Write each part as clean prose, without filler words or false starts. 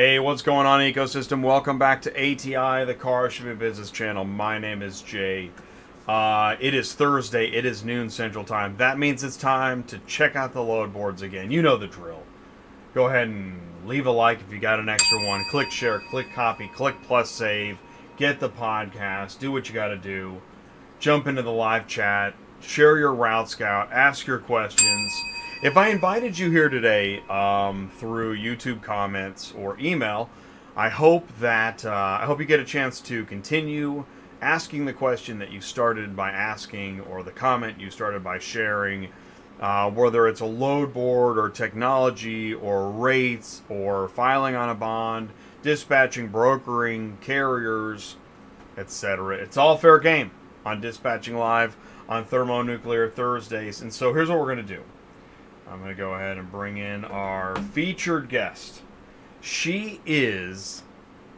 Hey, what's going on, ecosystem? Welcome back to ATI, the Car Shipping Business Channel. My name is Jay. It is Thursday. It is noon Central Time. That means it's time to check out the load boards again. You know the drill. Go ahead and leave a like if you got an extra one. Click share, click copy, click plus save. Get the podcast. Do what you got to do. Jump into the live chat. Share your Route Scout. Ask your questions. If I invited you here today through YouTube comments or email, I hope you get a chance to continue asking the question that you started by asking, or the comment you started by sharing, whether it's a load board or technology or rates or filing on a bond, dispatching, brokering, carriers, etc. It's all fair game on Dispatching Live on Thermonuclear Thursdays. And so here's what we're going to do. I'm going to go ahead and bring in our featured guest. She is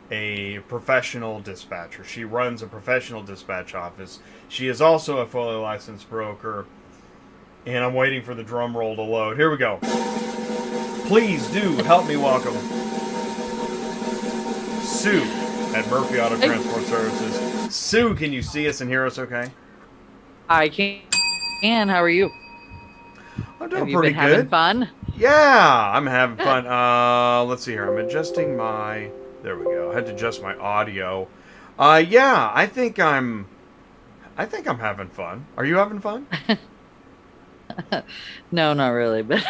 a professional dispatcher. She runs a professional dispatch office. She is also a fully licensed broker. And I'm waiting for the drum roll to load. Here we go. Please do help me welcome Sue at Murphy Auto Transport Services. Sue, can you see us and hear us okay? I can. How are you? I'm doing Have you pretty been good. having fun? Yeah, I'm having fun. Let's see here. I'm adjusting my... There we go. I had to adjust my audio. Yeah, I think I'm having fun. Are you having fun? No, not really, but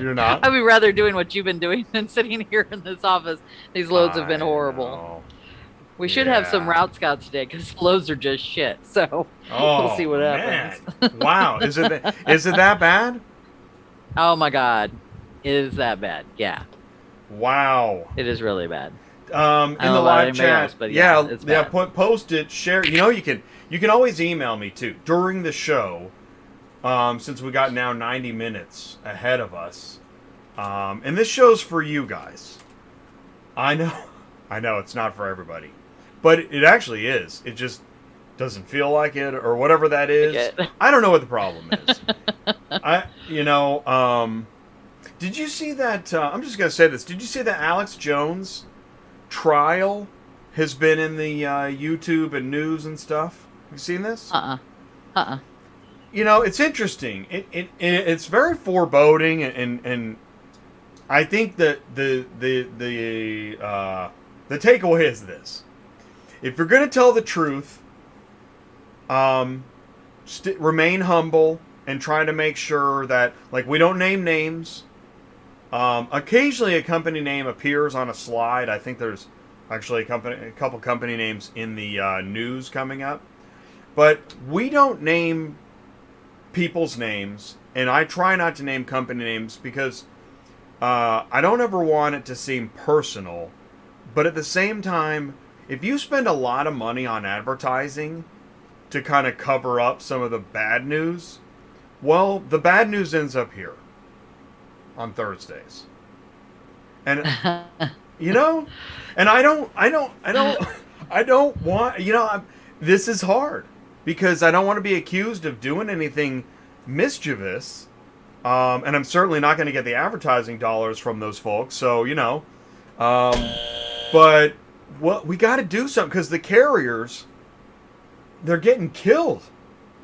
You're not? I'd be rather doing what you've been doing than sitting here in this office. These loads have been horrible. Know. We should have some route scouts today because loads are just shit. So we'll see what happens. Wow, is it that bad? Oh my God, it is that bad? Yeah. Wow. It is really bad. In the live chat, else, but it's bad. Post it, share. You know, you can always email me too during the show. Since we got now 90 minutes ahead of us, and this show's for you guys. I know it's not for everybody, but it actually is. It just doesn't feel like it, or whatever that is. I don't know what the problem is. Did you see that? I'm just gonna say this. Did you see that Alex Jones trial has been in the YouTube and news and stuff? Have you seen this? You know, it's interesting. It's very foreboding, and I think that the takeaway is this: if you're going to tell the truth, remain humble and try to make sure that, like, we don't name names. Occasionally, a company name appears on a slide. I think there's actually a couple company names in the news coming up, but we don't name people's names, and I try not to name company names because I don't ever want it to seem personal. But at the same time, if you spend a lot of money on advertising to kind of cover up some of the bad news, well, the bad news ends up here on Thursdays. And you know, and I don't want, you know, this is hard because I don't want to be accused of doing anything mischievous, and I'm certainly not going to get the advertising dollars from those folks. So, you know, but what we got to do something, because the carriers, they're getting killed,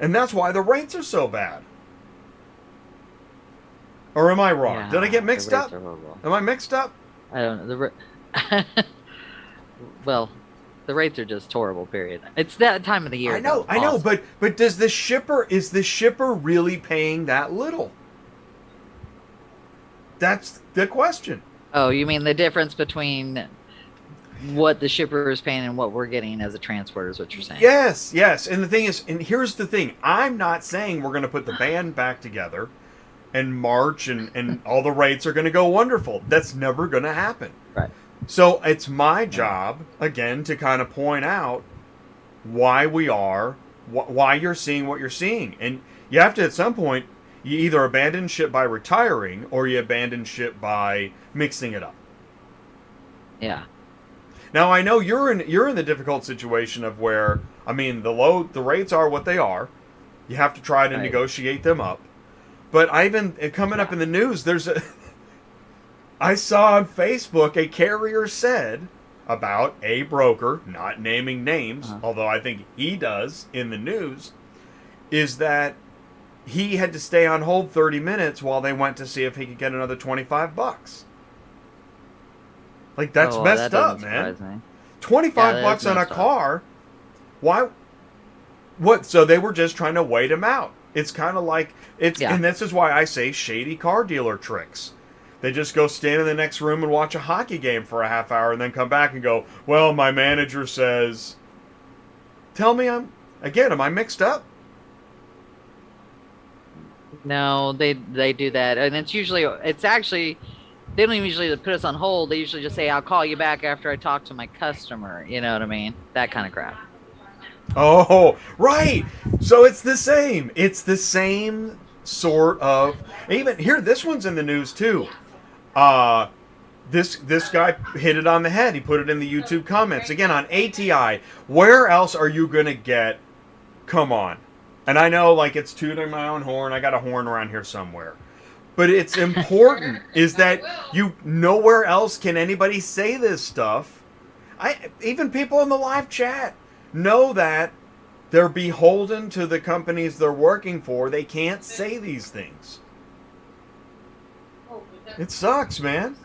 and that's why the rates are so bad. Or am I wrong? Yeah, did I get mixed up? Am I mixed up? I don't know. Well, the rates are just horrible, period. It's that time of the year. I know, but is the shipper really paying that little? That's the question. Oh, you mean the difference between what the shipper is paying and what we're getting as a transporter is what you're saying? Yes. And the thing is, and here's the thing, I'm not saying we're going to put the band back together and march and all the rates are going to go wonderful. That's never going to happen. Right. So it's my job, again, to kind of point out why why you're seeing what you're seeing. And you have to, at some point, you either abandon ship by retiring or you abandon ship by mixing it up. Yeah. Now, I know you're in the difficult situation of where, I mean, the rates are what they are. You have to try to negotiate them up. But coming up in the news, there's a I saw on Facebook a carrier said about a broker, not naming names, although I think he does in the news, is that he had to stay on hold 30 minutes while they went to see if he could get another $25. Like, that's messed up, man. 25 bucks on a car. Why? What? So they were just trying to wait him out. It's kind of like and this is why I say shady car dealer tricks. They just go stand in the next room and watch a hockey game for a half hour and then come back and go, well, my manager says, tell me am I mixed up? No, they do that. And it's actually, they don't even usually put us on hold. They usually just say, I'll call you back after I talk to my customer. You know what I mean? That kind of crap. Oh, right. So it's the same. It's the same sort of, even here, this one's in the news too. This guy hit it on the head. He put it in the YouTube comments. Again, on ATI, where else are you going to get, come on. And I know, like, it's tooting my own horn. I got a horn around here somewhere. But it's important is that you nowhere else can anybody say this stuff. Even people in the live chat know that they're beholden to the companies they're working for. They can't say these things. It sucks, man.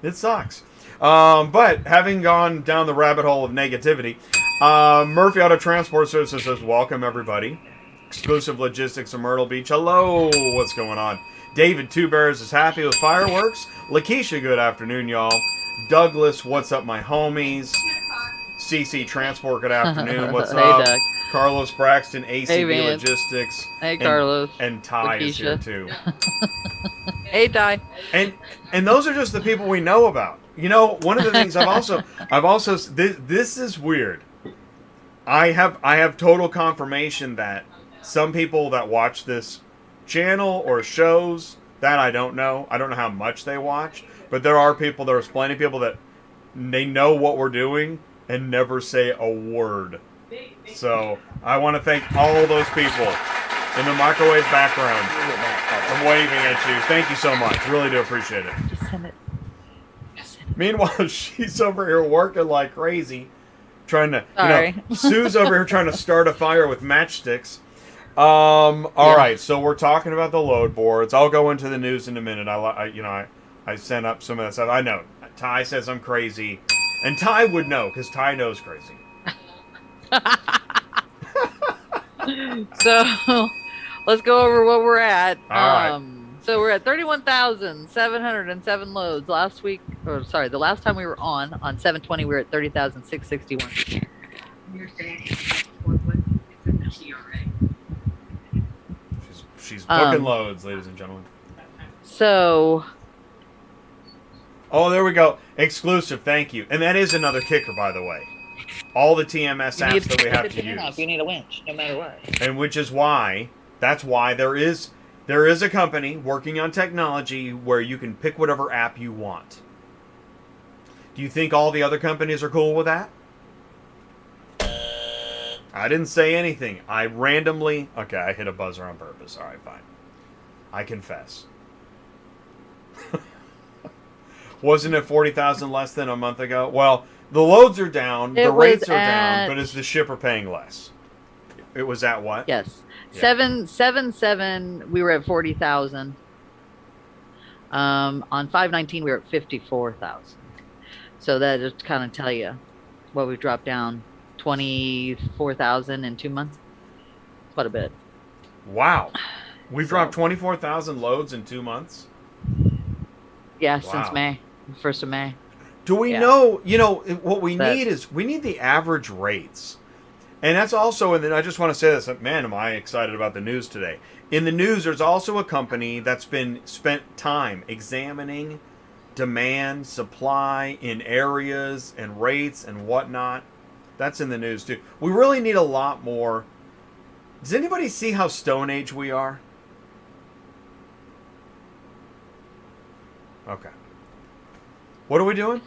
It sucks. But having gone down the rabbit hole of negativity, Murphy Auto Transport Services says, welcome, everybody. Exclusive Logistics of Myrtle Beach. Hello, what's going on? David Two Bears is happy with fireworks. Lakeisha, good afternoon, y'all. Douglas, what's up, my homies? CC Transport, good afternoon. What's up? Doug. Carlos Braxton, ACB Logistics. Hey, Carlos. And Ty is here, too. Hey, Ty. And those are just the people we know about. You know, one of the things I've also this is weird. I have total confirmation that some people that watch this channel or shows, that I don't know how much they watch, but there's plenty of people that they know what we're doing and never say a word. So I want to thank all those people in the microwave background. I'm waving at you. Thank you so much. Really do appreciate it. Just send it. Meanwhile, she's over here working like crazy, trying to, Sue's over here trying to start a fire with matchsticks. All right, so we're talking about the load boards. I'll go into the news in a minute. I sent up some of that stuff. I know. Ty says I'm crazy, and Ty would know because Ty knows crazy. So let's go over what we're at. All right. So we're at 31,707 loads last week. Or sorry, the last time we were on 720, we were at 30,661. She's booking loads, ladies and gentlemen. So. Oh, there we go. Exclusive. Thank you. And that is another kicker, by the way. All the TMS apps that we have to use. You need a winch, no matter what. And which is why, that's why there is a company working on technology where you can pick whatever app you want. Do you think all the other companies are cool with that? I didn't say anything. I hit a buzzer on purpose. All right, fine. I confess. Wasn't it 40,000 less than a month ago? Well, the loads are down, the rates are down, but is the shipper paying less? It was at what? Yes. Yeah. 777, we were at 40,000. On 519, we were at 54,000. So that just kind of tell you what we've dropped down. 24,000 in 2 months. Quite a bit. Wow. We've dropped 24,000 loads in 2 months? Yeah, since May. 1st of May. Do we know, what we need is, we need the average rates. And that's also, and then I just want to say this, man, am I excited about the news today. In the news, there's also a company that's been spent time examining demand, supply in areas and rates and whatnot. That's in the news too. We really need a lot more. Does anybody see how Stone Age we are? Okay. What are we doing?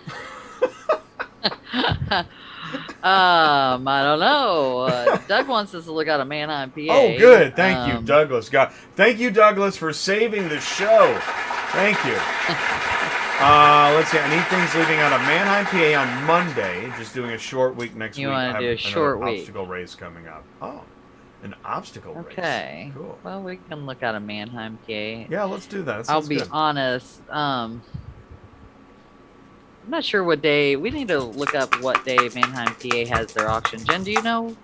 I don't know. Doug wants us to look out a Manheim PA. Oh, good. Thank you, Douglas. Thank you, Douglas, for saving the show. Thank you. Let's see. I need things leaving out of Manheim, PA on Monday. Just doing a short week next week. You want to do a short week? Obstacle race coming up. Oh, an obstacle race. Okay. Cool. Well, we can look out of Manheim, PA. Yeah, let's do that. I'll be honest. I'm not sure what day. We need to look up what day Manheim, PA has their auction. Jen, do you know?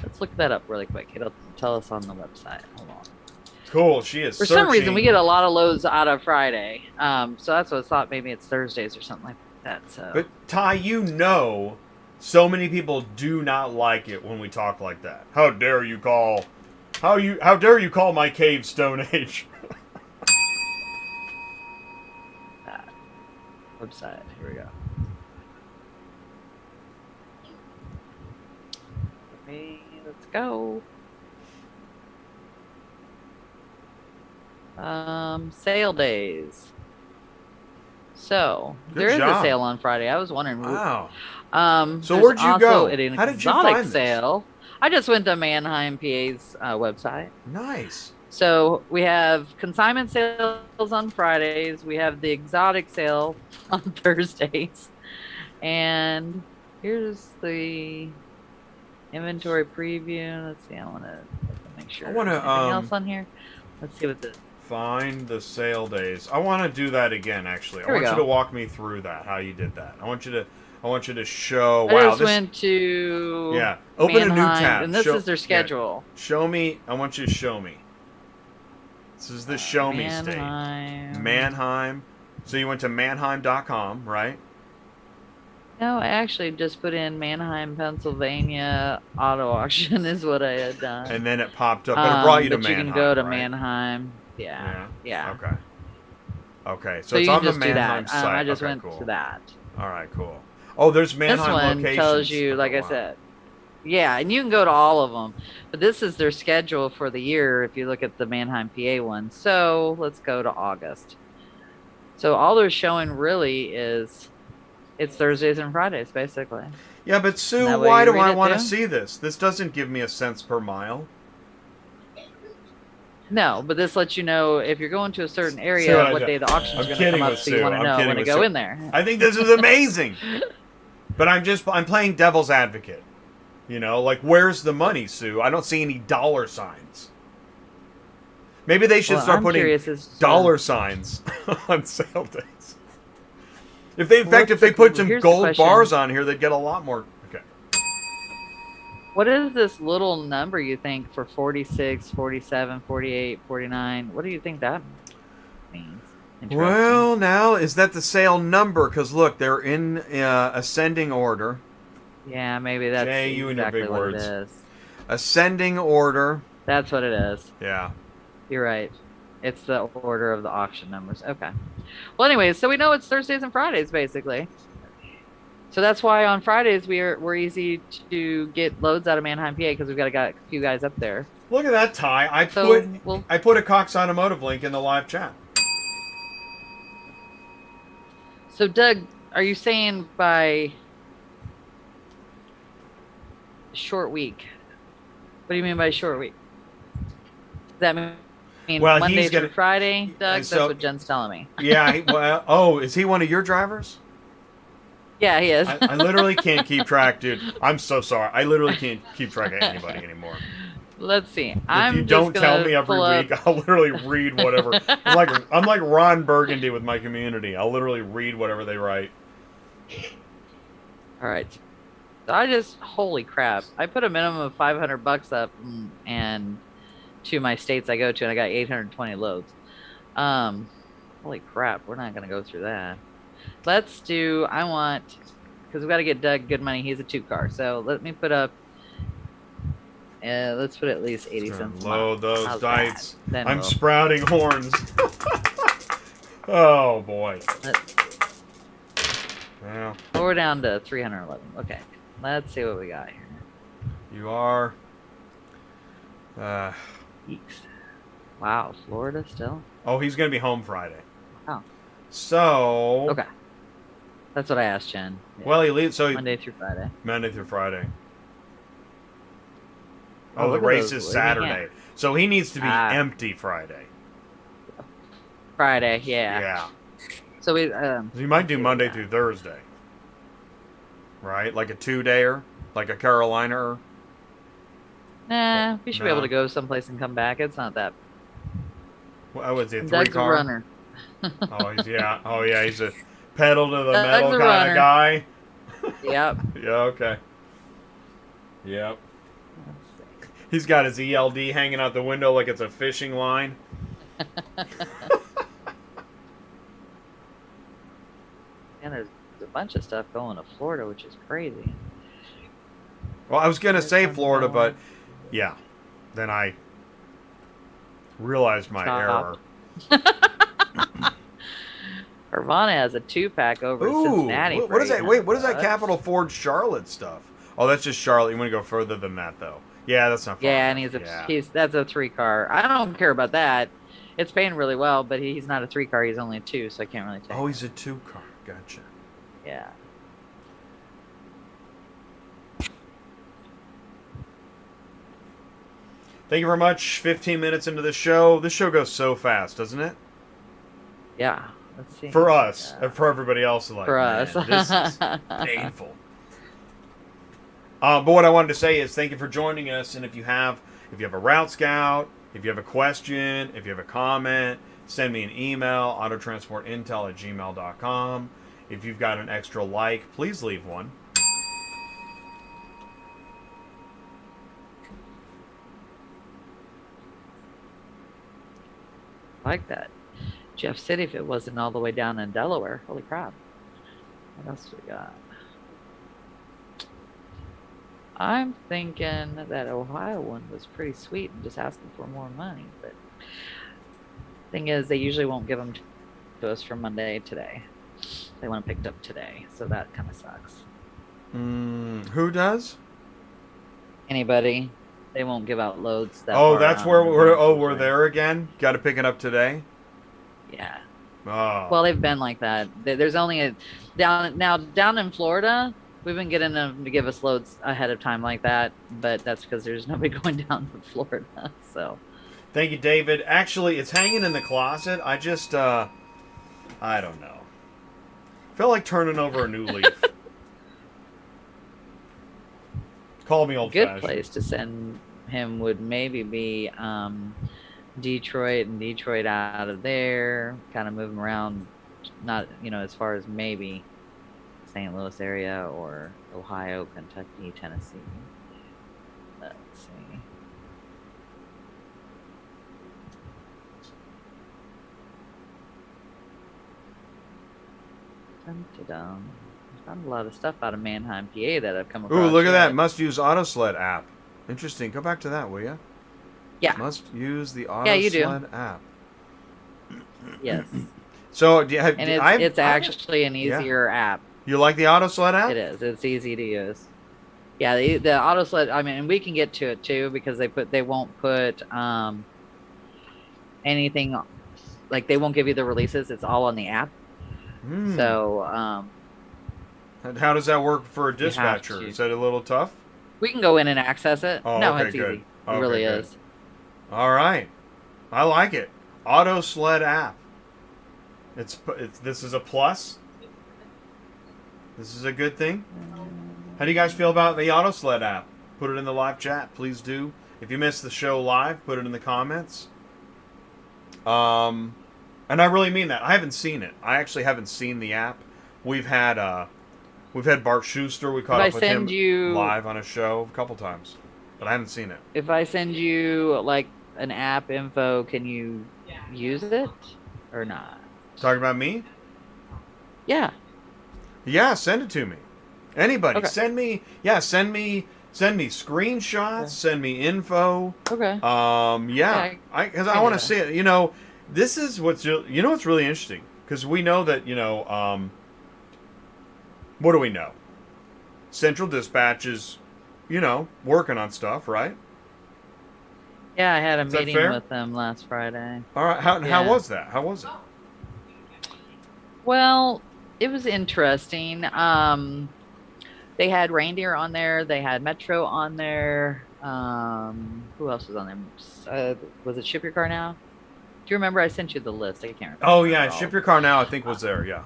Let's look that up really quick. It'll tell us on the website. Hold on. Cool. She is. For some reason, we get a lot of loads out of Friday. So that's what I thought. Maybe it's Thursdays or something like that. So. But Ty, so many people do not like it when we talk like that. How dare you call? How dare you call my cave Stone Age? That website. Here we go. Okay, let's go. Sale days. So Good there is job. a sale on Friday. I was wondering. Wow. So where'd you go? An How did you exotic find this? sale. I just went to Manheim, PA's website. Nice. So we have consignment sales on Fridays. We have the exotic sale on Thursdays, and here's the inventory preview. Let's see. I want to make sure. I want to. Anything else on here? Let's see what the. Find the sale days. I want to do that again. Actually, I want you to walk me through that. How you did that. I want you to show. I just went to. Yeah. Open Manheim, a new tab. and this is their schedule. Yeah. Show me. I want you to show me. This is the show me state. Manheim. So you went to manheim.com, right? No, I actually just put in Manheim, Pennsylvania auto auction is what I had done. And then it popped up, but it brought you to Manheim. You can go to right? Manheim. Yeah. Okay. So you it's can on the just do Manheim that. site. I just went cool. to that. All right, cool. Oh, there's Manheim this one locations. tells you, like I said. Yeah, and you can go to all of them. But this is their schedule for the year if you look at the Manheim, PA one. So let's go to August. So all they're showing really is it's Thursdays and Fridays, basically. Yeah, but Sue, why do I want to see this? This doesn't give me a cents per mile. No, but this lets you know if you're going to a certain area, what day the auction is going to come up, so you want to know when to go in there. I think this is amazing. But I'm playing devil's advocate. You know, like, where's the money, Sue? I don't see any dollar signs. Maybe they should start putting dollar signs on sale days. If they put some gold bars on here, they'd get a lot more. Okay. What is this little number you think for 46, 47, 48, 49? What do you think that means? Well, now, is that the sale number? Because, look, they're in ascending order. Yeah, maybe that's exactly what it is. Ascending order. That's what it is. Yeah. You're right. It's the order of the auction numbers. Okay. Well, anyways, so we know it's Thursdays and Fridays, basically. So that's why on Fridays we're easy to get loads out of Manheim, PA, because we've got a few guys up there. Look at that, Ty. I put a Cox Automotive link in the live chat. So, Doug, are you saying by short week? What do you mean by short week? Does that mean Monday through Friday, Doug? That's what Jen's telling me. Yeah. Is he one of your drivers? Yeah, he is. I literally can't keep track, dude. I'm so sorry. I literally can't keep track of anybody anymore. Let's see. If you don't tell me every week, I'll literally read whatever. I'm like Ron Burgundy with my community. I'll literally read whatever they write. All right. So holy crap! I put a minimum of $500 up, and to my states I go to, and I got 820 loads. Holy crap! We're not gonna go through that. Let's do. Because we've got to get Doug good money. He's a 2-car, so let me put up. Let's put at least 80 cents. Load those dice. I'm sprouting horns. Oh boy. Well, we're down to 311. Okay, let's see what we got here. You are. Yeeks. Wow, Florida still. Oh, he's gonna be home Friday. Oh. So. Okay. That's what I asked Jen. Yeah. Well, he leaves Monday through Friday. Monday through Friday. Oh, the race is Saturday. So he needs to be empty Friday. Friday, yeah. Yeah. So we. So you might do let's see what we Monday got. through Thursday, right? Like a 2-dayer, like a Carolina. Nah, we should be able No. to go someplace and come back. It's not that. What was it? Doug's a 3-car? runner. Oh, he's yeah. Oh, yeah. He's a pedal to the Doug's metal a kind of runner. guy. Yep. Yeah. Okay. Yep. Let's see. He's got his ELD hanging out the window like it's a fishing line. And there's a bunch of stuff going to Florida, which is crazy. Well, I was gonna Here's say one Florida, going. but yeah, then I realized my error. Stopped. Urbana has a 2-pack over in Ooh, Cincinnati. what is that? Wait, what is that Capital Ford Charlotte stuff? Oh, that's just Charlotte. You want to go further than that, though? Yeah, that's not far Yeah, and enough. that's a 3-car. I don't care about that. It's paying really well, but he's not a 3-car. He's only a 2, so I can't really take. Oh, he's a 2-car. Gotcha. Yeah. Thank you very much. 15 minutes into the show. This show goes so fast, doesn't it? Yeah. Let's see. For us, and for everybody else, like, For man, us. this is painful. But what I wanted to say is thank you for joining us. And if you have a route scout, if you have a question, if you have a comment, send me an email, autotransportintel@gmail.com. If you've got an extra like, please leave one. Like that. Jeff City, if it wasn't all the way down in Delaware. Holy crap. What else we got? I'm thinking that Ohio one was pretty sweet and just asking for more money. But thing is, they usually won't give them to us for Monday today. They want them picked up today. So that kind of sucks. Who does? Anybody. They won't give out loads. That's where we're there again? Got to pick it up today? Yeah. Oh. Well, they've been like that. There's only down in Florida, we've been getting them to give us loads ahead of time like that, but that's because there's nobody going down to Florida. So. Thank you, David. Actually, it's hanging in the closet. I just, I don't know. Felt like turning over a new leaf. Call me old-fashioned. Good place to send him would maybe be Detroit and Detroit out of there, kind of move him around, not, as far as maybe St. Louis area or Ohio, Kentucky, Tennessee. Let's see. Dum-da-dum. I found a lot of stuff out of Manheim, PA that I've come across. Ooh, look at yet. that. Must use AutoSled app. Interesting. Go back to that, will you? Yeah. Must use the AutoSled Yeah, you do. app. Yes. So, do you have... And it's actually an easier app. You like the AutoSled app? It is. It's easy to use. Yeah, the AutoSled, I mean, and we can get to it too because they won't put anything, like they won't give you the releases. It's all on the app. So... And how does that work for a dispatcher? to. Is that a little tough? we can go in and access it. Oh, no, okay, it's good. easy. Okay, It really good. is. All right. I like it. AutoSled app. It's this is a plus. This is a good thing. How do you guys feel about the AutoSled app? Put it in the live chat, please do. If you missed the show live, put it in the comments. And I really mean that. I haven't seen it. I actually haven't seen the app. We've had Bart Schuster. We caught up with him live on a show a couple times, but I haven't seen it. If I send you like an app info, can you use it or not? Talking about me? Yeah. Yeah, send it to me. Anybody, Okay. send me screenshots, Okay. send me info. Okay. Yeah, because I want to see it. This is what's what's really interesting, because we know that what do we know? Central Dispatch is, working on stuff, right? Yeah, I had a Is that meeting fair? with them last Friday. All right, how Yeah. was that? How was it? Well, it was interesting. They had Reindeer on there. They had Metro on there. Who else was on there? Was it Ship Your Car Now? you remember I sent you the list? I can't remember. Oh yeah, all. Ship Your Car Now I think was there. Yeah.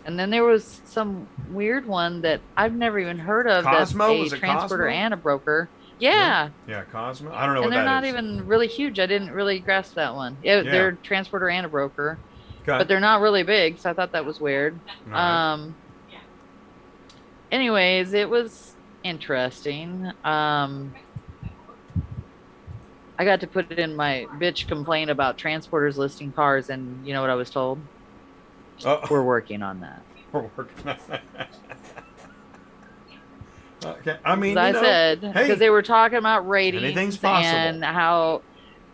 And then there was some weird one that I've never even heard of. Cosmo? That's Was a it transporter Cosmo? and a broker. No? Yeah. Yeah, Cosmo. I don't know And what they're that not is. even really huge. I didn't really grasp that one. Yeah, Yeah. they're transporter and a broker, Okay. but they're not really big, so I thought that was weird. All right. Anyways, it was interesting. I got to put it in my bitch complaint about transporters listing cars, and you know what I was told? We're working on that. We're working on that. Okay. I mean, As I said, hey, because they were talking about ratings anything's possible. and how,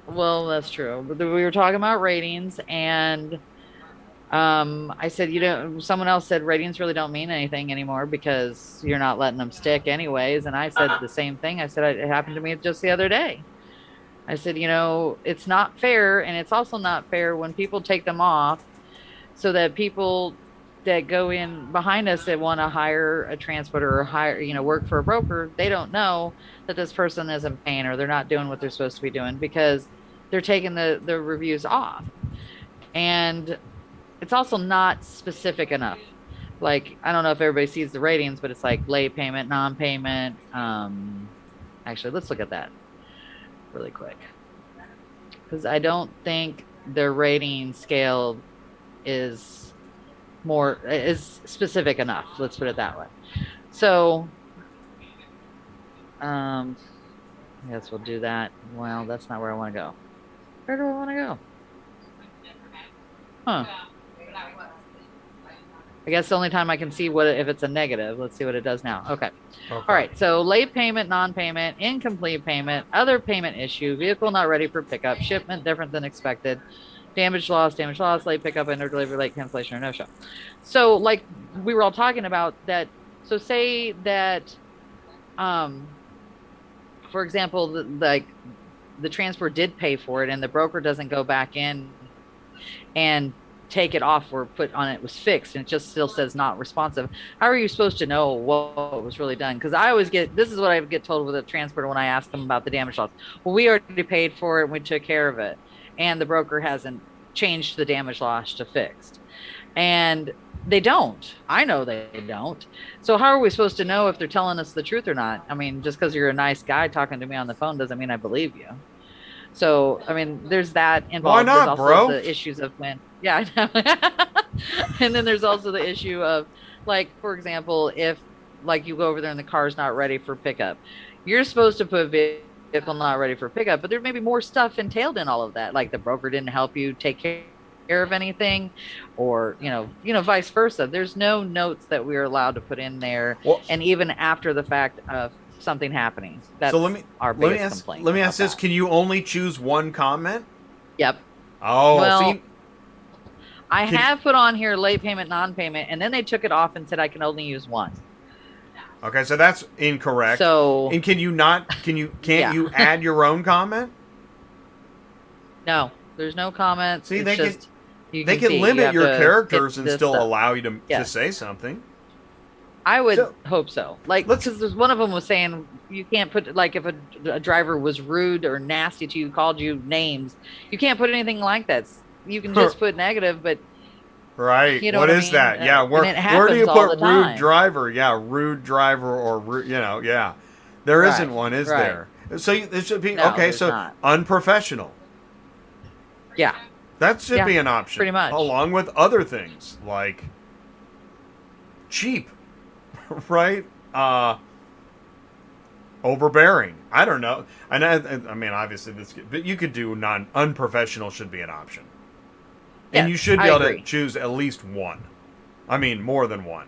well, that's true. But we were talking about ratings, and I said, someone else said ratings really don't mean anything anymore because you're not letting them stick anyways. And I said the same thing. I said, it happened to me just the other day. I said, it's not fair. And it's also not fair when people take them off so that people that go in behind us that want to hire a transporter or hire, work for a broker, they don't know that this person isn't paying or they're not doing what they're supposed to be doing because they're taking the reviews off. And it's also not specific enough. Like, I don't know if everybody sees the ratings, but it's like late payment, non-payment. Actually, let's look at that really quick. Because I don't think their rating scale is specific enough. Let's put it that way. So, I guess we'll do that. Well, that's not where I want to go. Where do I want to go? Huh. I guess the only time I can see if it's a negative. Let's see what it does now. Okay. All right. So late payment, non-payment, incomplete payment, other payment issue, vehicle not ready for pickup, shipment different than expected, damage loss, late pickup, and or delivery, late cancellation, or no show. So like we were all talking about that. So say that, for example, the transport did pay for it and the broker doesn't go back in and take it off or put on it was fixed and it just still says not responsive. How are you supposed to know what was really done? Because I always this is what I get told with a transporter when I ask them about the damage loss. Well, we already paid for it and we took care of it. And the broker hasn't changed the damage loss to fixed. And they don't. I know they don't. So how are we supposed to know if they're telling us the truth or not? I mean, just because you're a nice guy talking to me on the phone doesn't mean I believe you. So, I mean, there's that involved. Why not, there's also bro? the issues of yeah, I know. And then there's also the issue of, like, for example, if, like, you go over there and the car's not ready for pickup, you're supposed to put vehicle not ready for pickup, but there may be more stuff entailed in all of that. Like the broker didn't help you take care of anything, or, vice versa. There's no notes that we're allowed to put in there. Well, and even after the fact of something happening. That's our biggest complaint. Let me ask this. Can you only choose one comment? Yep. Oh, well, I have put on here late payment, non-payment, and then they took it off and said I can only use one. Okay, so that's incorrect. So, and can't you add your own comment? No, there's no comment. See, they can limit your characters and still allow you to say something. I would hope so. Like, because one of them was saying you can't put, like, if a driver was rude or nasty to you, called you names, you can't put anything like that. You can just put negative, but right. What is that? Yeah, where do you put rude driver? Yeah, rude driver or rude, yeah. There isn't one, is there? So it should be okay. So not. Unprofessional. Yeah. That should be an option. Pretty much. Along with other things like cheap. Right? Overbearing. I don't know. And I mean, obviously, but you could do unprofessional should be an option. And you should be able to choose at least one. I mean, more than one.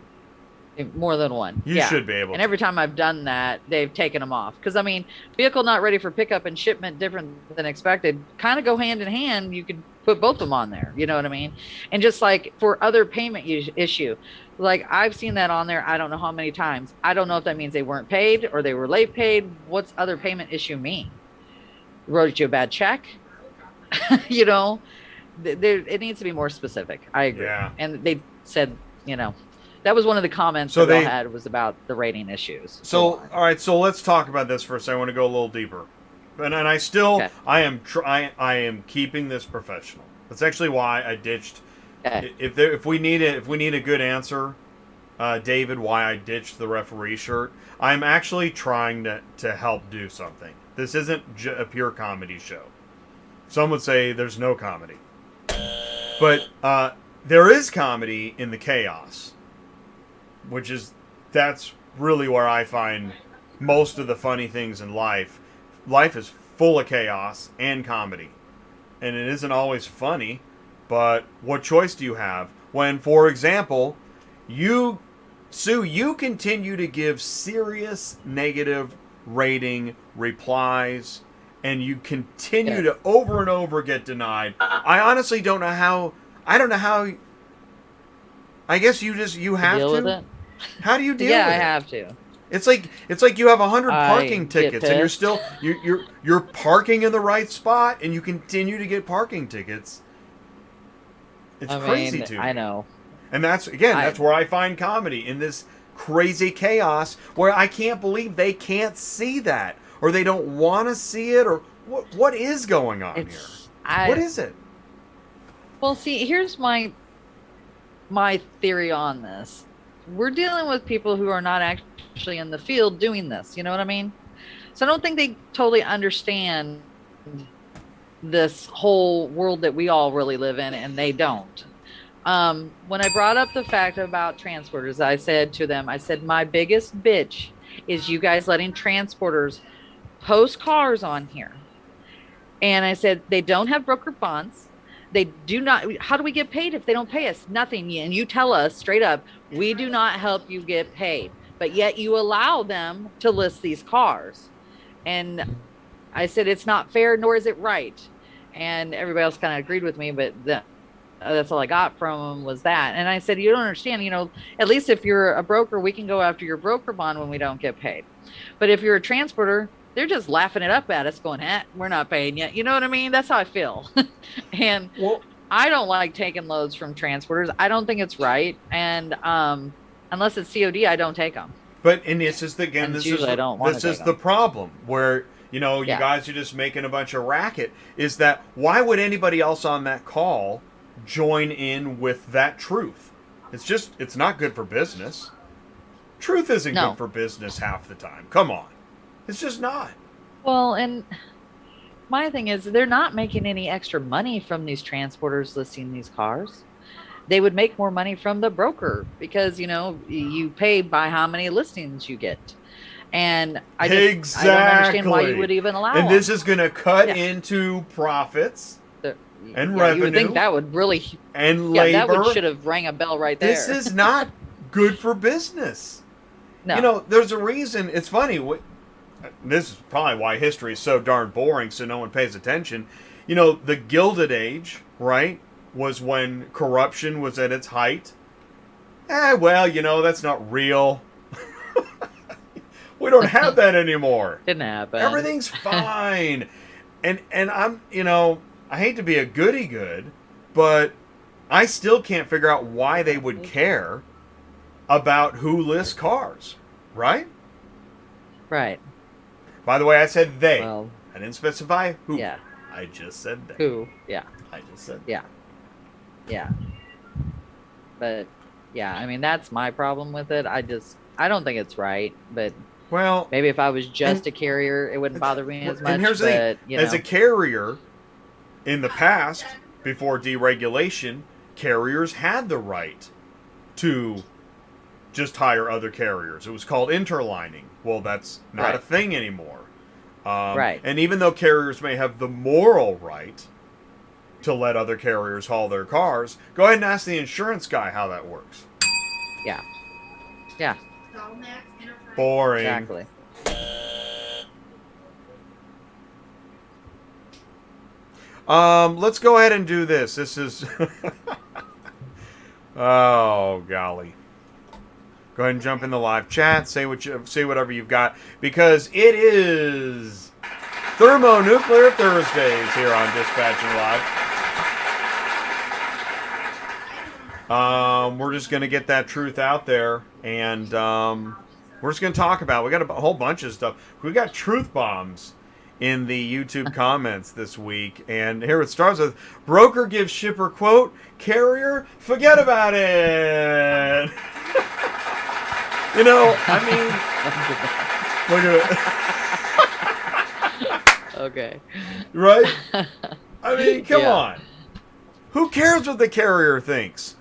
More than one. You should be able to. And every time I've done that, they've taken them off. Because, I mean, vehicle not ready for pickup and shipment different than expected kind of go hand in hand. You could put both of them on there. You know what I mean? And just like for other payment issue, like I've seen that on there I don't know how many times. I don't know if that means they weren't paid or they were late paid. What's other payment issue mean? Wrote you a bad check? It needs to be more specific. I agree. Yeah. And they said, that was one of the comments that they had was about the rating issues. So, all right. So let's talk about this for a second. I want to go a little deeper. And I still, Okay. I am keeping this professional. That's actually why I ditched. Okay. If we need a good answer, David, why I ditched the referee shirt, I'm actually trying to help do something. This isn't a pure comedy show. Some would say there's no comedy, but there is comedy in the chaos, that's really where I find most of the funny things in life. Life is full of chaos and comedy, and it isn't always funny. But what choice do you have when, for example, you continue to give serious negative rating replies, and you continue to over and over get denied? I honestly don't know how. I don't know how. I guess you have deal to. with it? How do you deal Yeah, with I it? have to. It's like you have 100 I parking get tickets, and you're pissed. still you're parking in the right spot, and you continue to get parking tickets. It's crazy to me. I know. And that's where I find comedy, in this crazy chaos where I can't believe they can't see that, or they don't want to see it, or what is going on here? What is it? Well, see, here's my theory on this. We're dealing with people who are not actually in the field doing this. You know what I mean? So I don't think they totally understand this whole world that we all really live in, and they don't. When I brought up the fact about transporters, I said to them, my biggest bitch is you guys letting transporters post cars on here. And I said, they don't have broker bonds. They do not. How do we get paid if they don't pay us? Nothing. And you tell us straight up, we do not help you get paid. But yet you allow them to list these cars. And I said, it's not fair, nor is it right. And everybody else kind of agreed with me, but that's all I got from them was that. And I said, you don't understand, at least if you're a broker, we can go after your broker bond when we don't get paid. But if you're a transporter, they're just laughing it up at us going, we're not paying yet. You know what I mean? That's how I feel. And I don't like taking loads from transporters. I don't think it's right. And unless it's COD, I don't take them. But, and this is the problem where, you guys are just making a bunch of racket, is that why would anybody else on that call join in with that truth? It's not good for business. Truth isn't good for business half the time. Come on. It's just not. Well, and my thing is, they're not making any extra money from these transporters listing these cars. They would make more money from the broker because, you pay by how many listings you get. And I don't understand why you would even allow And them. this is going to cut into profits and revenue. You would think that would really... And labor. That should have rang a bell right there. This is not good for business. No. There's a reason. It's funny. This is probably why history is so darn boring, so no one pays attention. The Gilded Age, right, was when corruption was at its height. That's not real. We don't have that anymore. Didn't happen. Everything's fine. And I'm, I hate to be a goody-good, but I still can't figure out why they would care about who lists cars, right? Right. By the way, I said they. Well, I didn't specify who. Yeah. I just said they. Who? Yeah. I just said Yeah. Yeah. But, yeah, that's my problem with it. I don't think it's right, but maybe if I was just a carrier, it wouldn't bother me as much. And here's the thing. As a carrier, in the past, before deregulation, carriers had the right to just hire other carriers. It was called interlining. Well, that's not a thing anymore. Right. And even though carriers may have the moral right to let other carriers haul their cars, go ahead and ask the insurance guy how that works. Yeah. Yeah. Boring. Exactly. Let's go ahead and do this. This is... Oh, golly. Go ahead and jump in the live chat. Say whatever you've got, because it is Thermonuclear Thursdays here on Dispatching Live. We're just going to get that truth out there, and we're just going to talk about. We got a whole bunch of stuff. We got truth bombs in the YouTube comments this week. And here it starts with, broker gives shipper quote, carrier, forget about it. You know, I mean, look at it. Okay. Right? I mean, come Yeah. on. Who cares what the carrier thinks?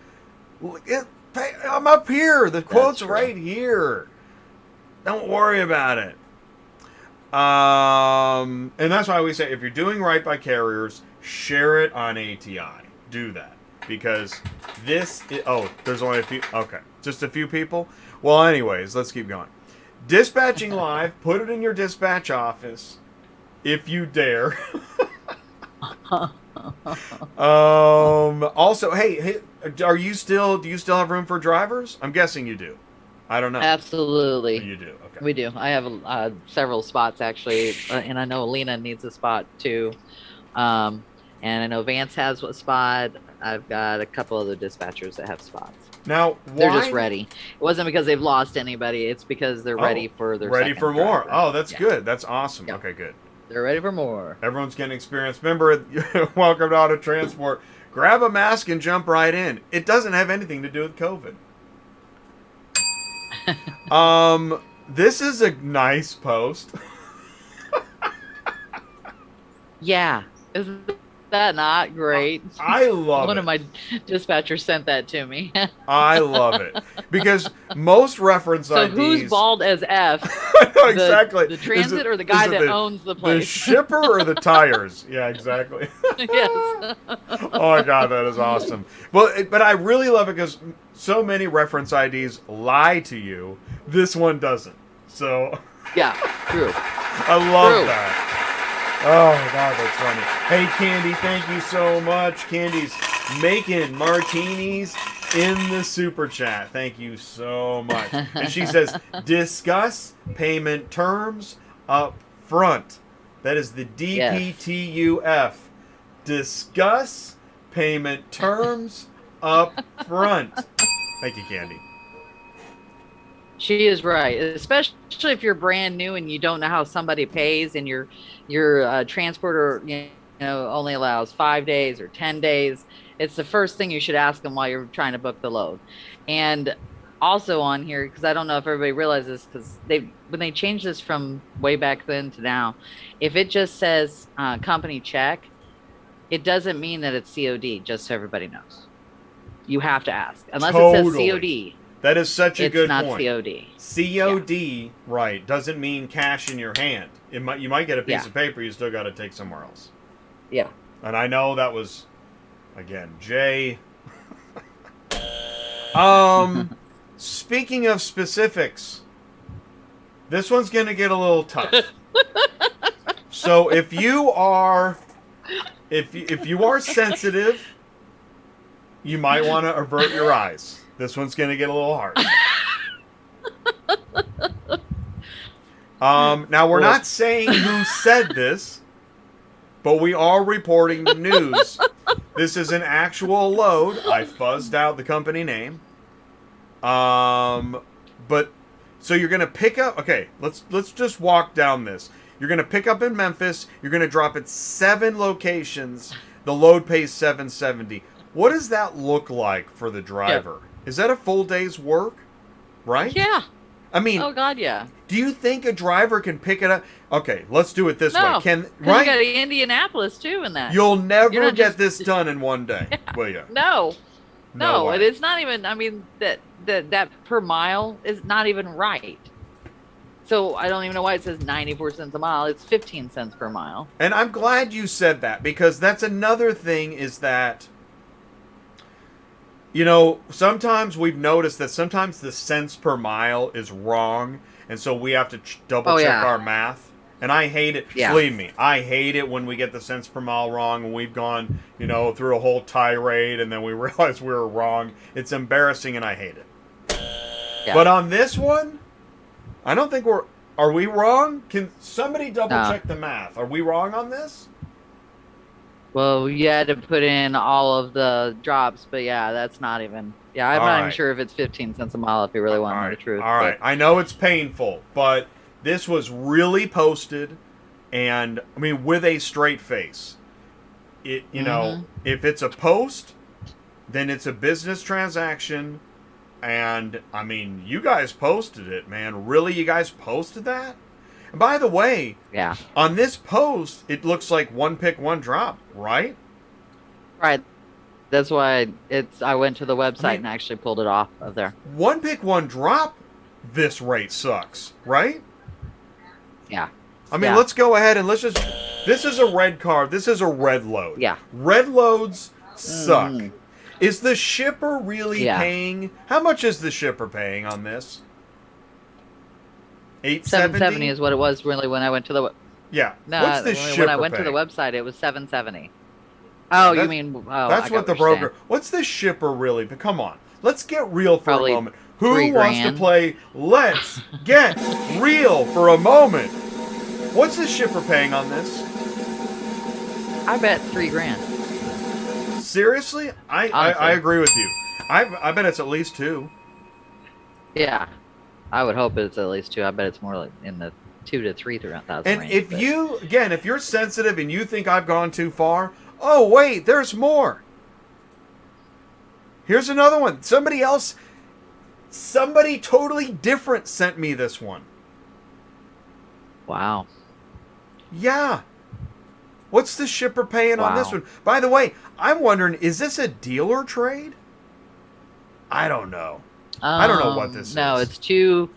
I'm up here. The quote's true. right here. Don't worry about it. And that's why we say, if you're doing right by carriers, share it on ATI. Do that. Because this is, there's only a few. Okay. Just a few people? Well, anyways, let's keep going. Dispatching live. Put it in your dispatch office. If you dare. Also, hey, do you still have room for drivers? I'm guessing you do. I don't know. Absolutely. You do. Okay. We do. I have several spots actually, and I know Alina needs a spot too. And I know Vance has a spot. I've got a couple other dispatchers that have spots. Now, they're just ready. It wasn't because they've lost anybody. It's because they're ready for their ready for more. driver. Oh, that's good. That's awesome. Yeah. Okay, good. They're ready for more. Everyone's getting experience. Remember, welcome to Auto Transport. Grab a mask and jump right in. It doesn't have anything to do with COVID. This is a nice post. Yeah. Isn't that not great? I love it. One of my dispatchers sent that to me. I love it. Because most reference so IDs... who's bald as F? I know, exactly. The transit or the guy that owns the place? The shipper or the tires? Yeah, exactly. Yes. Oh my God, that is awesome. But I really love it because so many reference IDs lie to you. This one doesn't. So... Yeah, true. I love that. Oh, God, that's funny. Hey, Candy, thank you so much. Candy's making martinis in the super chat. Thank you so much. And she says, discuss payment terms up front. That is the DPTUF. Discuss payment terms up front. Thank you, Candy. She is right, especially if you're brand new and you don't know how somebody pays, and your transporter only allows 5 days or 10 days. It's the first thing you should ask them while you're trying to book the load. And also on here, because I don't know if everybody realizes, because when they changed this from way back then to now, if it just says company check, it doesn't mean that it's COD. Just so everybody knows, you have to ask unless it says COD. That is such a good point. It's not COD. COD, right, doesn't mean cash in your hand. You might get a piece of paper you still got to take somewhere else. Yeah. And I know that was, again, Jay. Speaking of specifics, this one's going to get a little tough. So if you are sensitive, you might want to avert your eyes. This one's going to get a little hard. Now, we're not saying who said this, but we are reporting the news. This is an actual load. I fuzzed out the company name. But so you're going to pick up. Okay, let's just walk down this. You're going to pick up in Memphis. You're going to drop at 7 locations. The load pays $770. What does that look like for the driver? Yep. Is that a full day's work? Right? Yeah. I mean, oh God, yeah. Do you think a driver can pick it up? Okay, let's do it this way. Right? You got Indianapolis too in that. You'll never get this done in one day, will you? No, and it's not even. I mean, that per mile is not even right. So I don't even know why it says 94 cents a mile. It's 15 cents per mile. And I'm glad you said that, because that's another thing is that, sometimes we've noticed that sometimes the cents per mile is wrong, and so we have to double check our math. And I hate it. Yeah. Believe me, I hate it when we get the cents per mile wrong, and we've gone, through a whole tirade, and then we realize we were wrong. It's embarrassing, and I hate it. Yeah. But on this one, I don't think are we wrong? Can somebody double check the math? Are we wrong on this? Well, you had to put in all of the drops, but yeah, that's not even. Yeah, I'm not even sure if it's 15 cents a mile if you really want to know the truth. All right, I know it's painful, but this was really posted And I mean, with a straight face, it you know, Mm-hmm. if it's a post, then it's a business transaction. And I mean, you guys posted it, man. Really, you guys posted that? And by the way, Yeah. on this post, it looks like one pick, one drop, right? Right. That's why I went to the website I mean, and actually pulled it off of there. one pick, one drop. This rate sucks, right? Yeah. I mean, Yeah. let's go ahead and let's just. This is a red card. This is a red load. Yeah. Red loads suck. Mhm. Is the shipper really Yeah. paying? How much is the shipper paying on this? 770 $870 is what it was really when I went to the Yeah. no, What's the shipper when I went to the paying? website it was 770. Oh, you that's- mean That's I what the got you're broker. saying. What's the shipper really? But come on, let's get real for Probably a moment. Who $3 wants to grand. play? Let's get real for a moment. What's the shipper paying on this? I bet $3,000. Seriously, I Honestly. agree with you. I bet it's at least two. Yeah. I would hope it's at least 2. I bet it's more like in the 2 to 3,000 And range. if but- you, again, if you're sensitive and you think I've gone too far, oh, wait, there's more. Here's another one. Somebody totally different sent me this one. Wow. Yeah. What's the shipper paying on this Wow. one? By the way, I'm wondering, is this a dealer trade? I don't know. I don't know what this no, is. it's two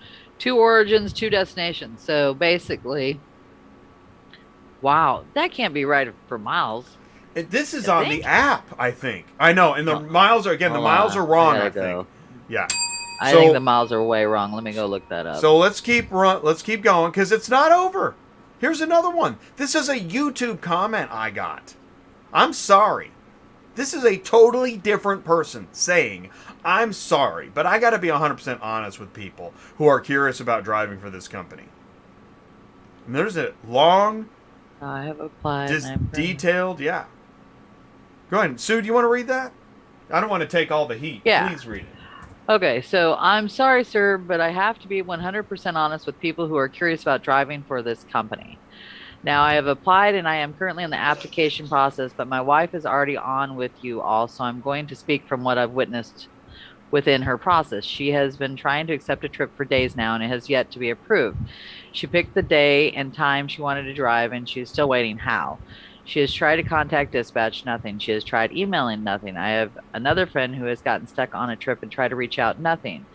origins, 2 destinations. So basically, wow, that can't be right for miles. This is I on think? the app, I think. I know, and the Oh. miles are, again, the Hold miles on, are wrong, gotta I think. go. Yeah. I So- think the miles are way wrong. Let me go look that up. So let's keep going because it's not over. Here's another one. This is a YouTube comment I got. I'm sorry. This is a totally different person saying, I'm sorry, but I got to be 100% honest with people who are curious about driving for this company. And there's a long, I have applied. just and I'm- detailed, yeah. Go ahead. Sue, do you want to read that? I don't want to take all the heat. Yeah. Please read it. Okay, so I'm sorry, sir, but I have to be 100% honest with people who are curious about driving for this company. Now, I have applied and I am currently in the application process, but my wife is already on with you all, so I'm going to speak from what I've witnessed within her process. She has been trying to accept a trip for days now and it has yet to be approved. She picked the day and time she wanted to drive and she is still waiting how. She has tried to contact dispatch, nothing. She has tried emailing, nothing. I have another friend who has gotten stuck on a trip and tried to reach out, nothing.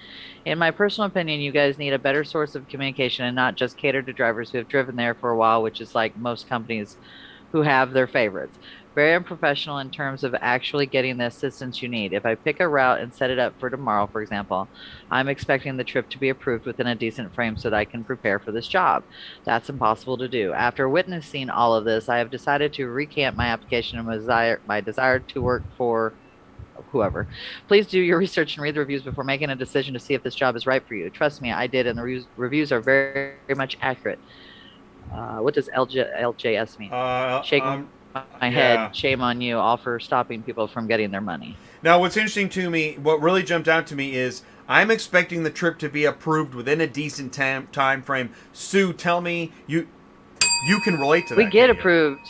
In my personal opinion, you guys need a better source of communication and not just cater to drivers who have driven there for a while, which is like most companies who have their favorites. Very unprofessional in terms of actually getting the assistance you need. If I pick a route and set it up for tomorrow, for example, I'm expecting the trip to be approved within a decent frame so that I can prepare for this job. That's impossible to do. After witnessing all of this, I have decided to recant my application and my desire to work for whoever. Please do your research and read the reviews before making a decision to see if this job is right for you. Trust me, I did, and the reviews are very, very much accurate. What does LJS mean? Shake my head. Shame on you, all for stopping people from getting their money. Now, what's interesting to me, what really jumped out to me is I'm expecting the trip to be approved within a decent time frame. Sue, tell me you can relate to that. We get can't you? approved.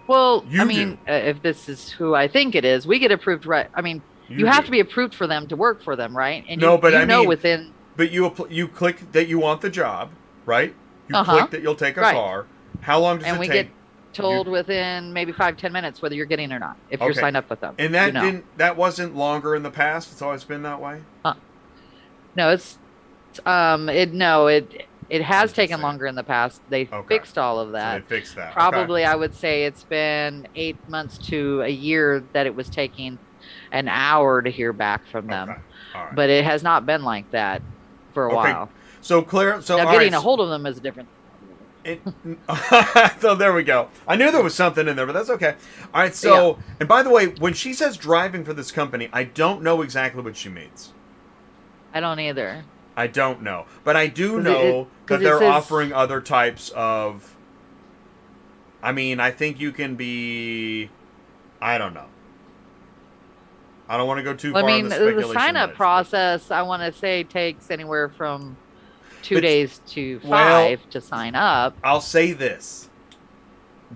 Well, You I mean, if this is who I think it is, we get approved, right? I mean, you have do. to be approved for them to work for them, right? And No, you, but you I know mean- within. But you click that you want the job, right? You Uh-huh. click that you'll take a Right. car. How long does And it we take? get told within maybe 5-10 minutes whether you're getting or not if you're Okay. signed up with them. And that you know. that wasn't longer in the past. It's always been that way. No, it has just taken saying. longer in the past. They Okay. fixed all of So that. they fixed that. Probably, I would say it's been 8 months to a year that it was taking an hour to hear back from Okay. them. Okay. All right. But it has not been like that for a Okay. while. So Claire, so Now, all getting right, a hold of them is a different. so there we go. I knew there was something in there, but that's okay. All right. So, and by the way, when she says driving for this company, I don't know exactly what she means. I don't either. I don't know, but I do 'Cause know 'cause that it they're says- offering other types of. I mean, I think you can be. I don't know. I don't want to go too Well, far. I in mean, the the speculation sign-up list, but- process, I want to say, takes anywhere from 2 But- days to well, 5 to sign up. I'll say this.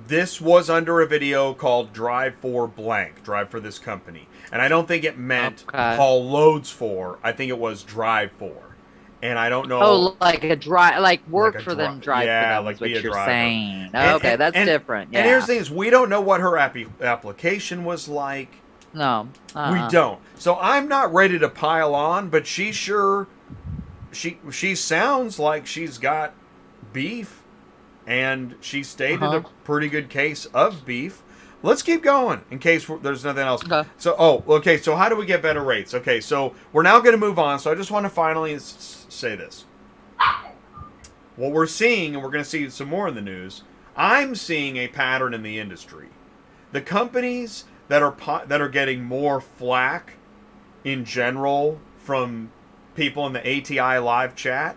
this was under a video called Drive for Blank, Drive for this company. And I don't think it meant haul loads for. I think it was drive for. And I don't know. Oh, like a drive, like work for them, drive for them, like is what be a you're driver. saying. Okay, that's different. Yeah. And here's the thing is, we don't know what her application was like. No. We don't. So I'm not ready to pile on, but she sounds like she's got beef, and she stated a pretty good case of beef. Let's keep going in case there's nothing else. Okay. So, so how do we get better rates? Okay, so we're now going to move on. So I just want to finally say this. What we're seeing, and we're going to see some more in the news, I'm seeing a pattern in the industry. The companies that are getting more flack in general from people in the ATI live chat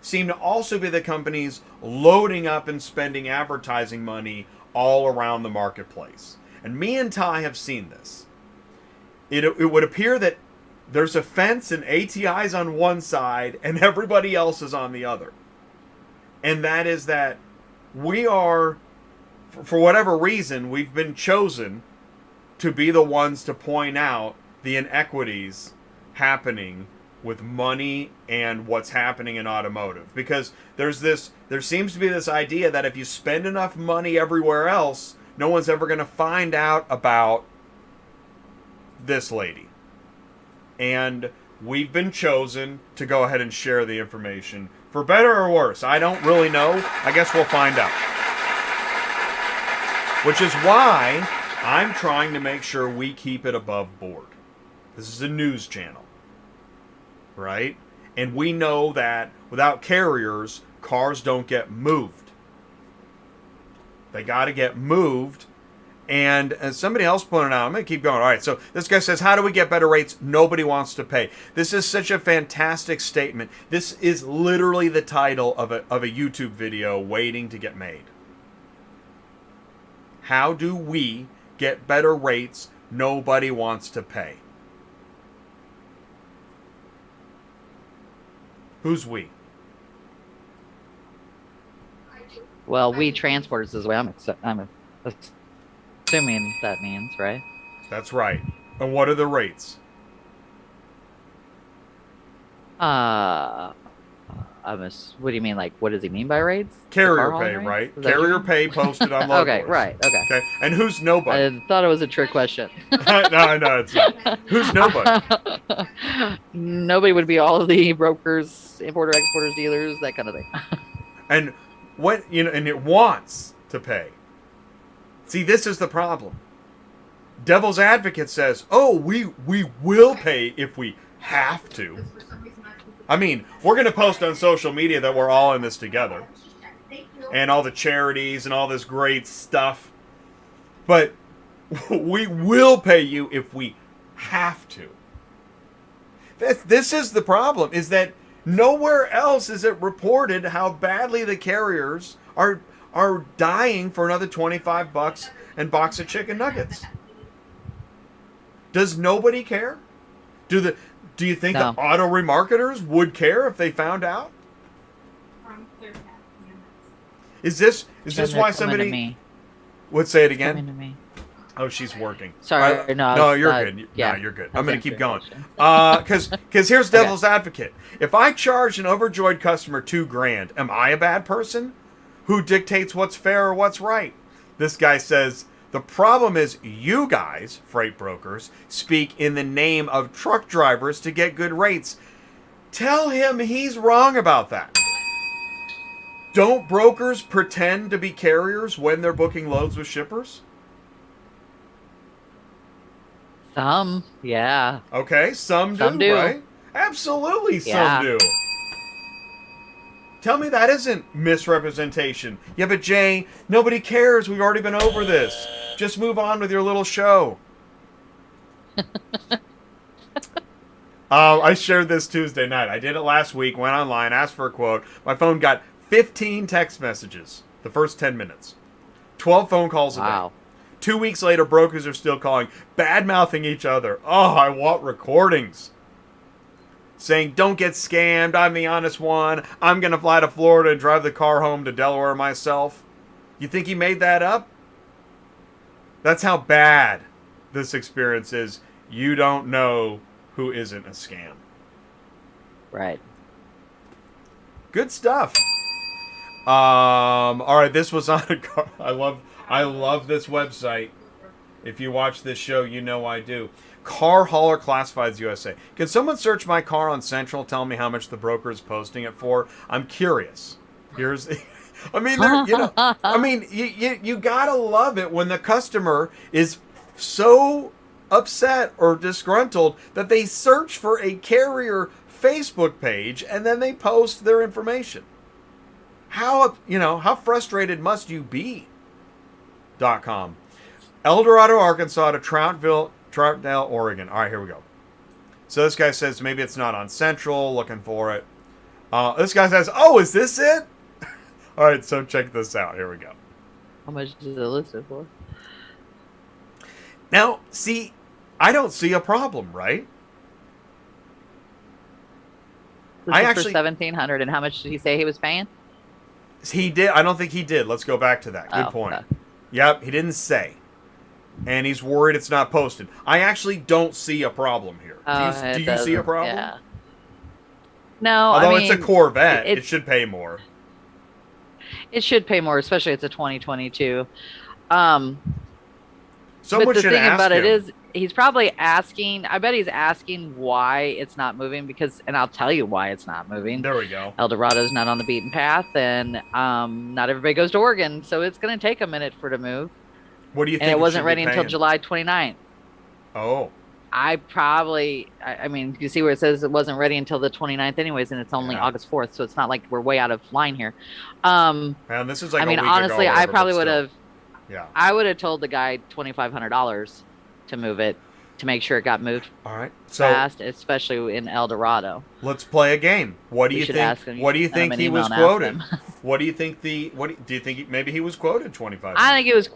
seem to also be the companies loading up and spending advertising money all around the marketplace. And me and Ty have seen this. It would appear that there's a fence and ATI's on one side and everybody else is on the other. And that is that we are, for whatever reason, we've been chosen to be the ones to point out the inequities happening with money and what's happening in automotive. Because there seems to be this idea that if you spend enough money everywhere else, no one's ever going to find out about this lady. And we've been chosen to go ahead and share the information. For better or worse, I don't really know. I guess we'll find out. Which is why I'm trying to make sure we keep it above board. This is a news channel. Right? And we know that without carriers, cars don't get moved. They got to get moved. And as somebody else pointed out, I'm going to keep going. All right, so this guy says, how do we get better rates? Nobody wants to pay. This is such a fantastic statement. This is literally the title of a YouTube video waiting to get made. How do we get better rates? Nobody wants to pay. Who's we? Well, we transporters is the way I'm assuming that means, right? That's right. And what are the rates? What do you mean? Like, what does he mean by rates? Carrier pay, right? Carrier pay posted on load Okay, boards. right. Okay. And who's nobody? I thought it was a trick question. No, it's not. Who's nobody? Nobody would be all of the brokers, importer, exporters, dealers, that kind of thing. And and it wants to pay. See, this is the problem. Devil's advocate says, "Oh, we will pay if we have to." I mean, we're going to post on social media that we're all in this together. And all the charities and all this great stuff. But we will pay you if we have to. This is the problem, is that nowhere else is it reported how badly the carriers are dying for another $25 and box of chicken nuggets. Does nobody care? Do you think the auto remarketers would care if they found out? Is this why somebody would say it again? To me. Oh, she's working. Sorry, no, you're good. Yeah, no, you're good. I'm going to keep going. Because here's devil's advocate. If I charge an overjoyed customer $2,000, am I a bad person? Who dictates what's fair or what's right? This guy says, the problem is you guys, freight brokers, speak in the name of truck drivers to get good rates. Tell him he's wrong about that. Don't brokers pretend to be carriers when they're booking loads with shippers? Some, yeah. Okay, some do, right? Absolutely, some do. Tell me that isn't misrepresentation. Yeah, but Jay, nobody cares. We've already been over this. Just move on with your little show. I shared this Tuesday night. I did it last week, went online, asked for a quote. My phone got 15 text messages the first 10 minutes. 12 phone calls a day. 2 weeks later, brokers are still calling, bad-mouthing each other. Oh, I want recordings. Saying, don't get scammed, I'm the honest one, I'm going to fly to Florida and drive the car home to Delaware myself. You think he made that up? That's how bad this experience is. You don't know who isn't a scam. Right. Good stuff. All right, this was on a car. I love this website. If you watch this show, you know I do. Car Hauler Classifieds USA. Can someone search my car on Central? Tell me how much the broker is posting it for. I'm curious. Here's, I mean, you gotta love it when the customer is so upset or disgruntled that they search for a carrier Facebook page and then they post their information. How frustrated must you be? .com. El Dorado, Arkansas to Troutdale, Oregon. All right, here we go. So this guy says maybe it's not on Central. Looking for it. This guy says, "Oh, is this it?" All right, so check this out. Here we go. How much is it listed for? Now, see, I don't see a problem, right? This is for $1,700, and how much did he say he was paying? He did. I don't think he did. Let's go back to that. Good point. Okay. Yep, he didn't say. And he's worried it's not posted. I actually don't see a problem here. Do you see a problem? Yeah. No, although it's a Corvette, it should pay more. It should pay more, especially it's a 2022. Someone but the should thing ask about him. it is, he's probably asking. I bet he's asking why it's not moving and I'll tell you why it's not moving. There we go. El Dorado's not on the beaten path, and not everybody goes to Oregon, so it's going to take a minute for it to move. What do you think? And it wasn't ready until July 29th. Oh. I mean, you see where it says it wasn't ready until the 29th anyways, and it's only August 4th, so it's not like we're way out of line here. Man, this is like a week honestly, ago, I probably would have. Yeah. I would have told the guy $2,500 to move it, to make sure it got moved. All right. Fast, especially in El Dorado. Let's play a game. What do you think? What do you think he was quoted? What do you think do you think maybe he was quoted $2,500? I think he was.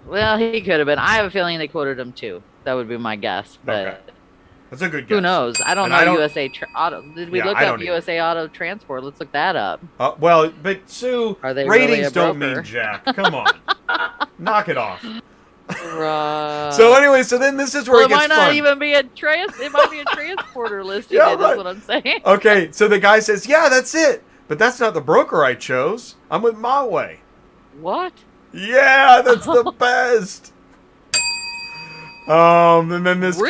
Well, he could have been. I have a feeling they quoted him too. That would be my guess. But okay. That's a good guess. Who knows? I don't know. USA Auto. Did we look up USA Auto Transport? Let's look that up. Well, but Sue, ratings really don't mean jack. Come on, knock it off. Right. So anyway, then this is where it gets fun. It might not even be it might be a transporter listing. Yeah, That's what I'm saying. Okay, so the guy says, "Yeah, that's it," but that's not the broker I chose. I'm with Montway. What? Yeah, that's the best. And then this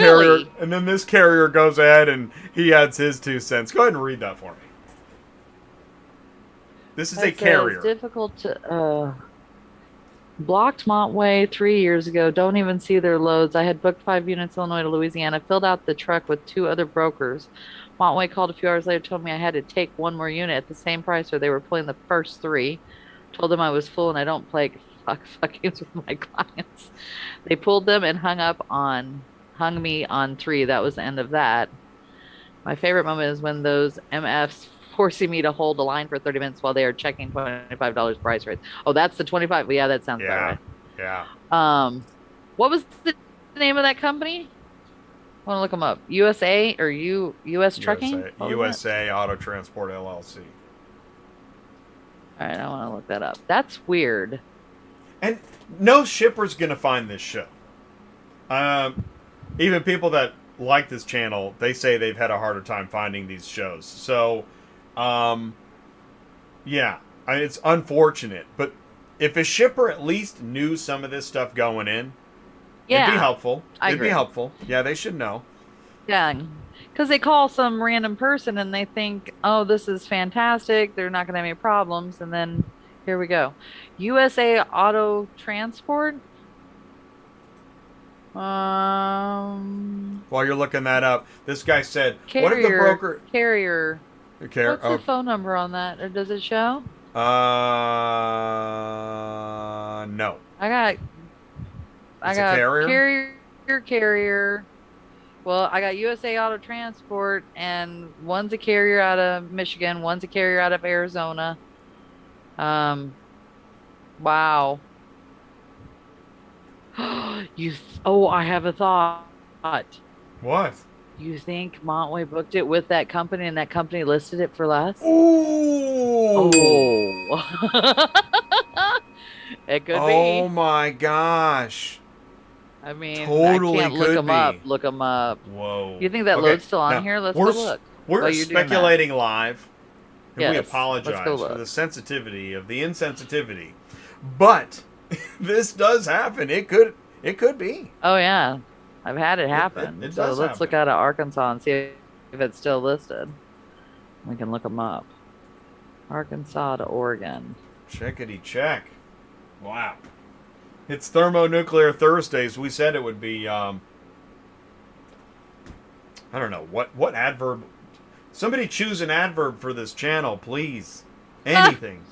carrier goes ahead and he adds his 2 cents. Go ahead and read that for me. This is a carrier. It's difficult to blocked Montway 3 years ago. Don't even see their loads. I had booked 5 units Illinois to Louisiana, filled out the truck with 2 other brokers. Montway called a few hours later, told me I had to take 1 more unit at the same price or they were pulling the first 3. Told them I was full and I don't play fuck games with my clients. They pulled them and hung me on 3. That was the end of that. My favorite moment is when those MFs forcing me to hold the line for 30 minutes while they are checking $25 price rates. Oh, that's the 25. Yeah, that sounds about right. Yeah. What was the name of that company? I want to look them up. USA or US Trucking? USA Auto Transport LLC. All right, I want to look that up. That's weird. And no shipper's going to find this show. Even people that like this channel, they say they've had a harder time finding these shows. So, yeah, it's unfortunate. But if a shipper at least knew some of this stuff going in, it'd be helpful. It'd be helpful. Yeah, they should know. Yeah, because they call some random person and they think, oh, this is fantastic. They're not going to have any problems. And then here we go. USA Auto Transport. While you're looking that up, this guy said, carrier, what if the broker... Carrier. What's the phone number on that? Or does it show? No. I got carrier. Well, I got USA Auto Transport, and one's a carrier out of Michigan, one's a carrier out of Arizona. Wow. I have a thought. What? You think Montway booked it with that company and that company listed it for less? Ooh. Oh. It could Oh be. my gosh. I mean, I Totally can't look could them up. be. Look them up. Whoa. You think that Okay. load's still on Now here? Let's we're go s- look. we're While you're doing that. speculating live, and we Yes. Let's go apologize for look. the sensitivity of the insensitivity. But this does happen. It could be. Oh yeah, I've had it happen. It So does let's look happen. out of Arkansas and see if it's still listed. We can look them up. Arkansas to Oregon. Checkity check. Wow. It's Thermonuclear Thursdays. We said it would be I don't know what adverb. Somebody choose an adverb for this channel, please. Anything.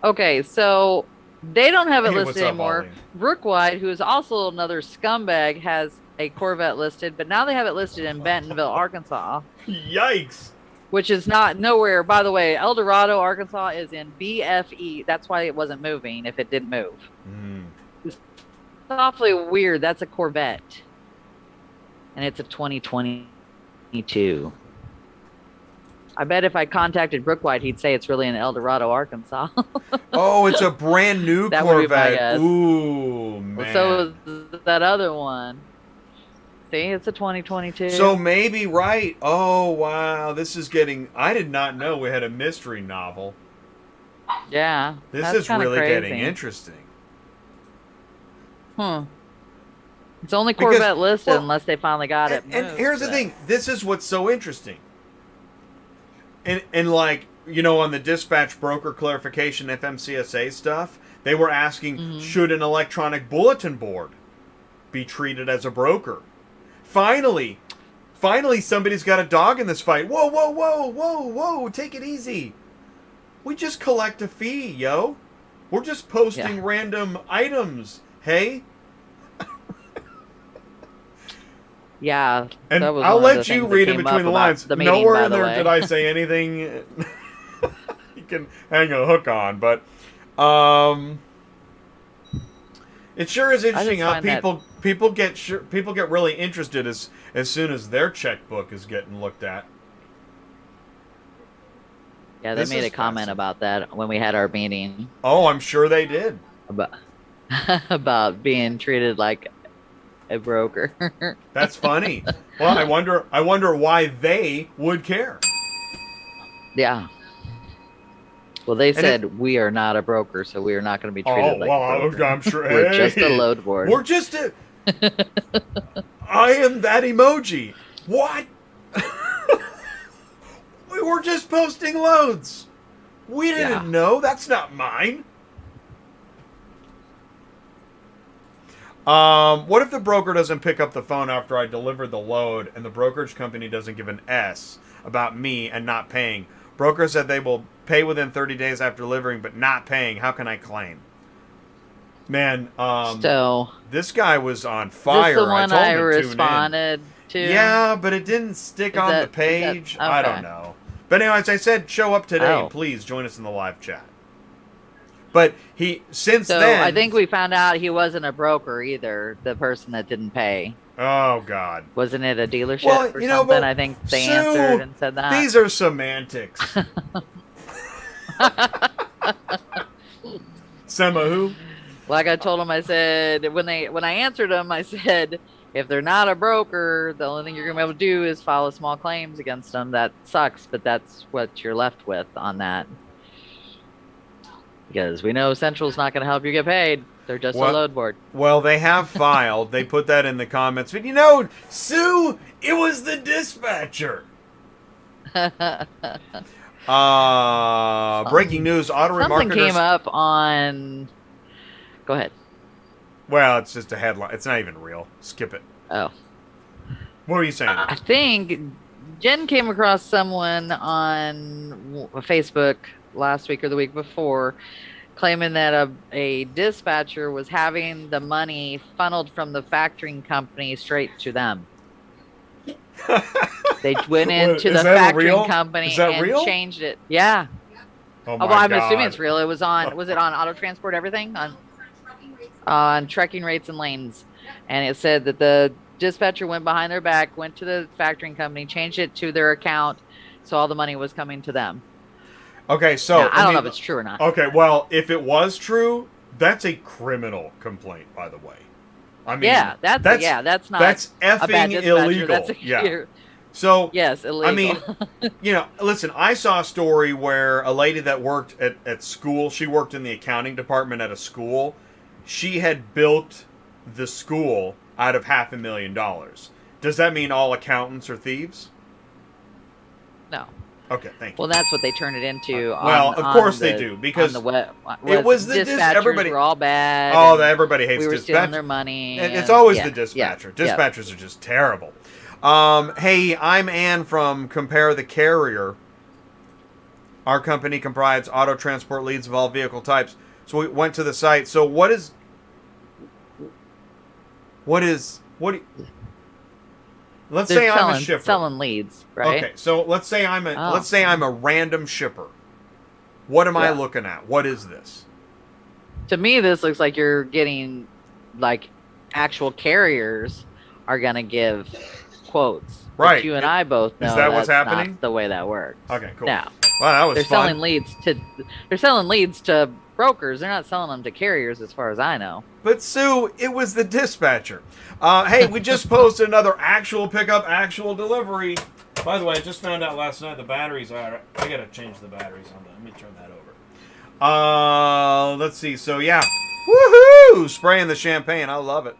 Okay, so they don't have it Hey, what's listed up, anymore. Ollie? Brookwide, who is also another scumbag, has a Corvette listed, but now they have it listed in Bentonville, Arkansas, Yikes. which is not nowhere. By the way, El Dorado, Arkansas is in BFE. That's why it wasn't moving if it didn't move. It's awfully weird. That's a Corvette. And it's a 2022. I bet if I contacted Brookwide, he'd say it's really in El Dorado, Arkansas. Oh, it's a brand new That would be my Corvette. guess. Ooh, man. So is that other one. See, it's a 2022. So maybe right. Oh, wow. This is getting. I did not know we had a mystery novel. yeah, This that's is kinda really crazy. getting interesting. It's only Because- Corvette listed well, unless they finally got it. And moved, here's the but- thing. This is what's so interesting. And like, you know, on the dispatch broker clarification FMCSA stuff, they were asking, should an electronic bulletin board be treated as a broker? Finally, somebody's got a dog in this fight. Whoa, whoa, whoa, whoa, whoa, take it easy. We just collect a fee, yo. We're just posting random items, hey? Yeah, And that was I'll one of the let you things that read in came between up the about lines. the meeting, Nowhere by in the there way. did I say anything you can hang a hook on, but it sure is interesting how find that- people get really interested as soon as their checkbook is getting looked at. Yeah, they This made is a comment fascinating. about that when we had our meeting Oh, I'm sure they did. about about being treated like a broker. That's funny. Well, I wonder why they would care. Yeah. Well, they it- said we are not a broker, so we are not going to be treated Oh, like well, a broker. I'm sure. We're just a hey, load board. We're just a. I am that emoji. What? We were just posting loads. We didn't Yeah. know. That's not mine. What if the broker doesn't pick up the phone after I delivered the load and the brokerage company doesn't give an S about me and not paying? Broker said they will pay within 30 days after delivering, but not paying. How can I claim? Man, So this guy was on is fire. this the one told I him to tune in. responded to? Yeah, but it didn't stick Is on that- the is that- page. I don't okay. know. But anyway, as I said, show up today. Oh. Please join us in the live chat. But since So then, I think we found out he wasn't a broker either. The person that didn't pay, oh God, wasn't it a dealership Well, or you know, something? but I think they Sue, answered and said that. these are semantics. Sema who? Like I told him, I said when I answered him, I said if they're not a broker, the only thing you're gonna be able to do is file small claims against them. That sucks, but that's what you're left with on that. Because we know Central's not gonna help you get paid. They're just What? a load board. Well, they have filed. They put that in the comments. But you know, Sue, it was the dispatcher. Breaking news: auto Something remarketers. came up on. Go ahead. Well, it's just a headline. It's not even real. Skip it. Oh. What were you saying? I think Jen came across someone on Facebook last week or the week before claiming that a dispatcher was having the money funneled from the factoring company straight to them. They went into the Is that real? factoring company Is that and real? changed it. Yeah. Oh Oh, my well, I'm God. assuming it's real. It was was it on auto transport everything? On trekking rates and lanes. And it said that the dispatcher went behind their back, went to the factoring company, changed it to their account, so all the money was coming to them. Okay, so Now, I don't know if it's true or not. Okay, well, if it was true, That's a criminal complaint, by the way. I mean, Yeah, that's not that's a bad effing dispatcher. illegal. That's Yeah. So, yes, illegal. I mean, listen, I saw a story where a lady that worked at school, she worked in the accounting department at a school. She had built the school out of $500,000. Does that mean all accountants are thieves? No. Okay, thank you. Well, that's what they turn it into. Well, of course they do, because on the web, it was the dispatchers everybody. were all bad. Oh, everybody hates we were dispatch. stealing their money. It's always yeah, the dispatcher. Yeah, Dispatchers are just terrible. Hey, I'm Ann from Compare the Carrier. Our company provides auto transport leads of all vehicle types. So we went to the site. So what? Let's say I'm a shipper. Selling leads, right? Okay, so let's say I'm a random shipper. What am I looking at? What is this? To me, this looks like you're getting, like, actual carriers are gonna give quotes. Right. But you and I both know is that what's happening? Not the way that works. Okay, cool. No. Wow, that was they're fun. selling leads to brokers. They're not selling them to carriers, as far as I know. But Sue, it was the dispatcher. Hey, we just posted another actual pickup, actual delivery. By the way, I just found out last night the batteries are. I gotta change the batteries on that. Let me turn that over. Let's see. So yeah, woohoo! Spraying the champagne. I love it.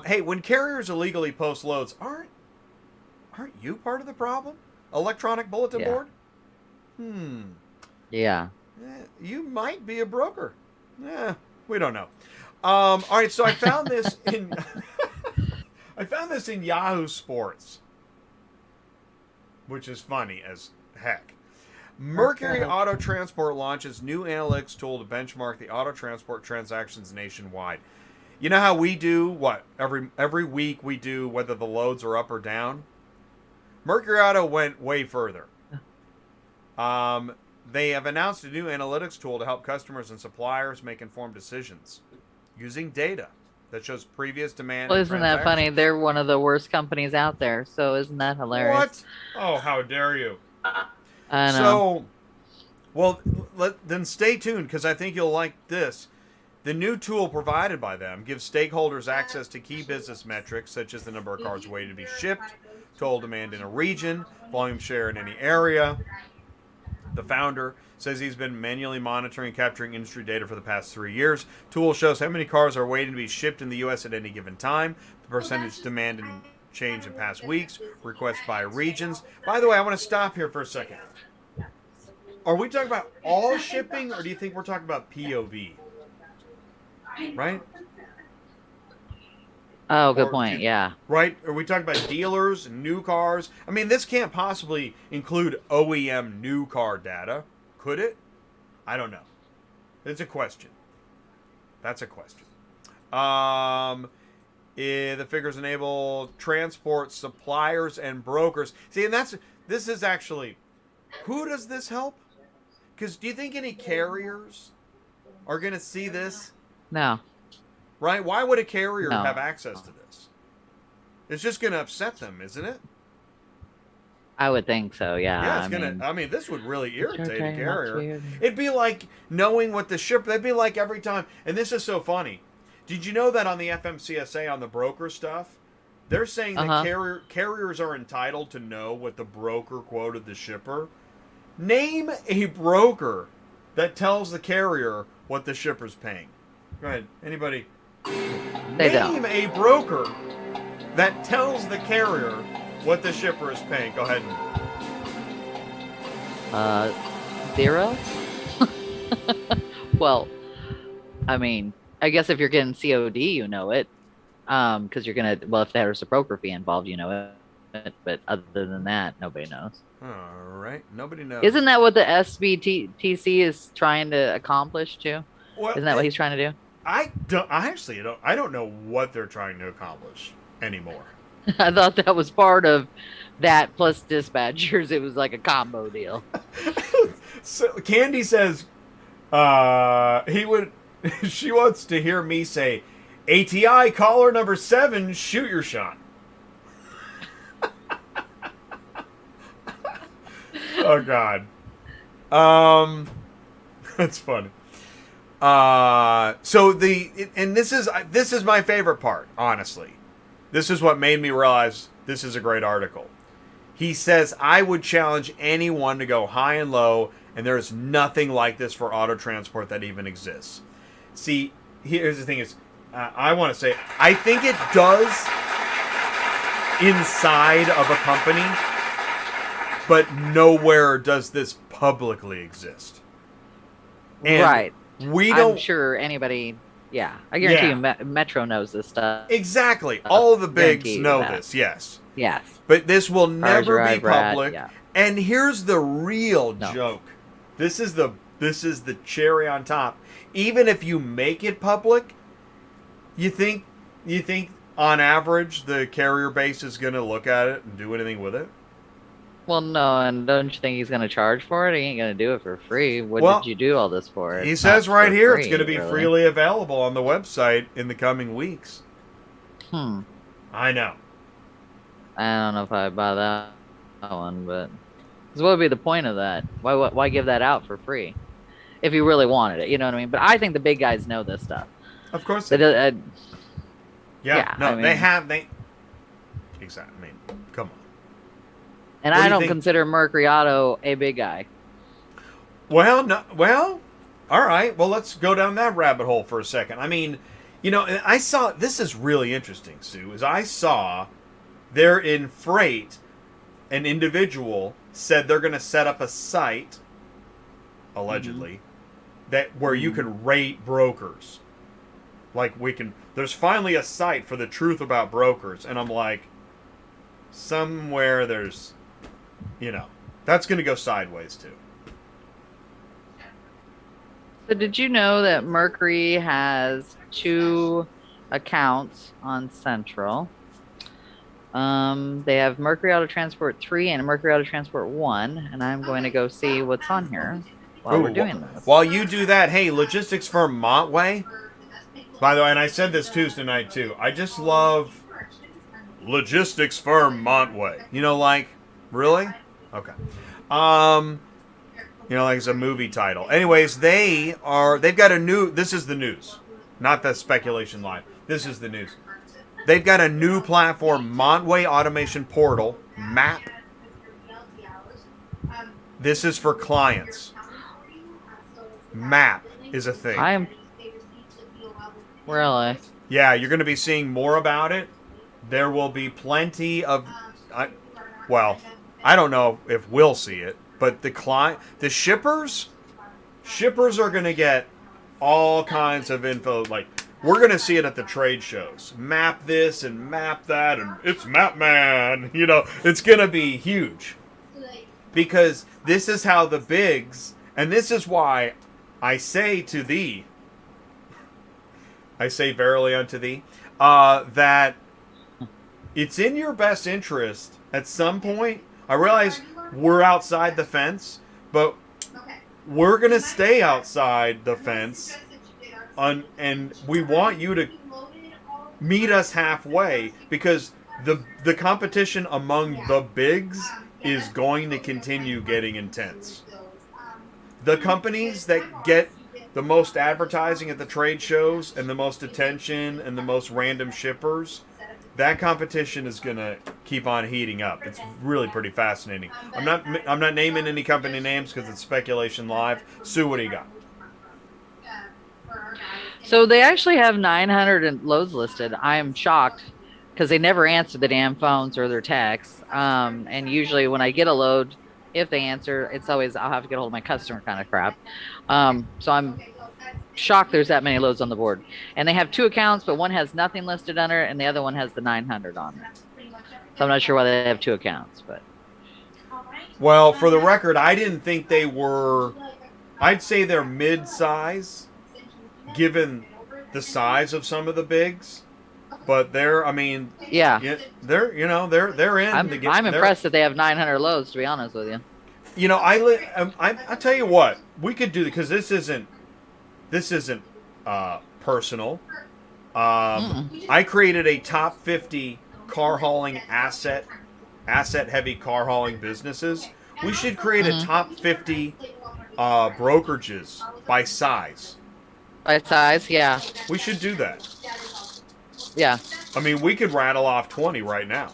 Hey, when carriers illegally post loads, aren't you part of the problem? Electronic bulletin board? Yeah. You might be a broker. We don't know. All right, so I found this in Yahoo Sports, which is funny as heck. Mercury Auto Transport launches new analytics tool to benchmark the auto transport transactions nationwide. You know how we do what every week we do whether the loads are up or down? Mercury Auto went way further. They have announced a new analytics tool to help customers and suppliers make informed decisions using data that shows previous demand. Well, isn't that funny? They're one of the worst companies out there, so isn't that hilarious? What? Oh, how dare you! I know. So, well, then stay tuned because I think you'll like this. The new tool provided by them gives stakeholders access to key business metrics such as the number of cars waiting to be shipped, total demand in a region, volume share in any area. The founder says he's been manually monitoring and capturing industry data for the past 3 years. Tool shows how many cars are waiting to be shipped in the U.S. at any given time, the percentage demand and change in past weeks, requests by regions. By the way, I want to stop here for a second. Are we talking about all shipping, or do you think we're talking about POV? Right? Oh, good point. Yeah. Right? Are we talking about dealers, new cars? I mean, this can't possibly include OEM new car data, could it? I don't know. It's a question. That's a question. The figures enable transport suppliers and brokers. See, and this is actually, who does this help? Because do you think any carriers are going to see this? No. Right? Why would a carrier No. have access to this? It's just going to upset them, isn't it? I would think so, yeah. Yeah, I mean, this would really irritate a carrier. It'd be like knowing what the ship. That'd be like every time. And this is so funny. Did you know that on the FMCSA, on the broker stuff, they're saying that carriers are entitled to know what the broker quoted the shipper? Name a broker that tells the carrier what the shipper's paying. Go ahead. Anybody? Name a broker that tells the carrier what the shipper is paying. Go ahead. Zero? Well, I mean, I guess if you're getting COD, you know it. Because you're going to, well, if there's a broker fee involved, you know it. But other than that, nobody knows. All right. Nobody knows. Isn't that what the SBTC is trying to accomplish, too? Well, Isn't that what he's trying to do? I don't know what they're trying to accomplish anymore. I thought that was part of that plus dispatchers. It was like a combo deal. So Candy says she wants to hear me say, ATI caller number 7, shoot your shot. Oh God. That's funny. And this is my favorite part, honestly. This is what made me realize this is a great article. He says, I would challenge anyone to go high and low, and there is nothing like this for auto transport that even exists. See, here's the thing is, I want to say, I think it does inside of a company, but nowhere does this publicly exist. And right. We don't. I'm sure anybody. Yeah, I guarantee you, Metro knows this stuff. Exactly. All the bigs know this. Yes. Yes. But this will never be public. Yeah. And here's the real joke. This is the cherry on top. Even if you make it public, you think on average the carrier base is going to look at it and do anything with it? Well, no, and don't you think he's going to charge for it? He ain't going to do it for free. What did you do all this for? He says right here it's going to be freely available on the website in the coming weeks. I know. I don't know if I buy that one, but what would be the point of that? Why give that out for free? If you really wanted it, you know what I mean? But I think the big guys know this stuff. Of course they do. They have. Exactly. I mean, come on. And I don't consider Mercury Auto a big guy. Well, no. Well, all right. Well, let's go down that rabbit hole for a second. I mean, I saw, this is really interesting, Sue, is I saw there in Freight, an individual said they're going to set up a site, allegedly, where you can rate brokers. Like there's finally a site for the truth about brokers. And I'm like, somewhere there's, that's going to go sideways too. So did you know that Mercury has 2 accounts on Central? They have Mercury Auto Transport 3 and Mercury Auto Transport 1, and I'm going to go see what's on here while we're doing this. While you do that, hey, logistics firm Montway. By the way, and I said this Tuesday night too, I just love logistics firm Montway. Really? Okay. Like it's a movie title. Anyways, they've got a new, this is the news, not the speculation live. This is the news. They've got a new platform, Montway Automation Portal, MAP. This is for clients. MAP is a thing. Really? Yeah, you're going to be seeing more about it. There will be plenty of, I don't know if we'll see it, but the shippers are going to get all kinds of info. Like, we're going to see it at the trade shows. Map this and map that, and it's Map Man. It's going to be huge. Because this is how the bigs, and this is why I say to thee, I say verily unto thee, that it's in your best interest at some point. I realize we're outside the fence, but we're going to stay outside the fence, and we want you to meet us halfway, because the competition among the bigs is going to continue getting intense. The companies that get the most advertising at the trade shows and the most attention and the most random shippers, that competition is going to keep on heating up. It's really pretty fascinating. I'm not naming any company names because it's speculation live. Sue, what do you got? So they actually have 900 loads listed. I am shocked because they never answer the damn phones or their texts. And usually when I get a load, if they answer, it's always I'll have to get a hold of my customer kind of crap. So I'm shocked there's that many loads on the board. And they have 2 accounts, but one has nothing listed under it, and the other one has the 900 on it. So I'm not sure why they have 2 accounts, but. Well, for the record, I didn't think they were. I'd say they're mid-size, given the size of some of the bigs. But they're in. They're in. I'm impressed that they have 900 loads. To be honest with you. I tell you what, we could do, because this isn't personal. I created a top 50 car hauling asset heavy car hauling businesses. We should create a top 50 brokerages by size. By size, yeah. We should do that. Yeah. I mean, we could rattle off 20 right now.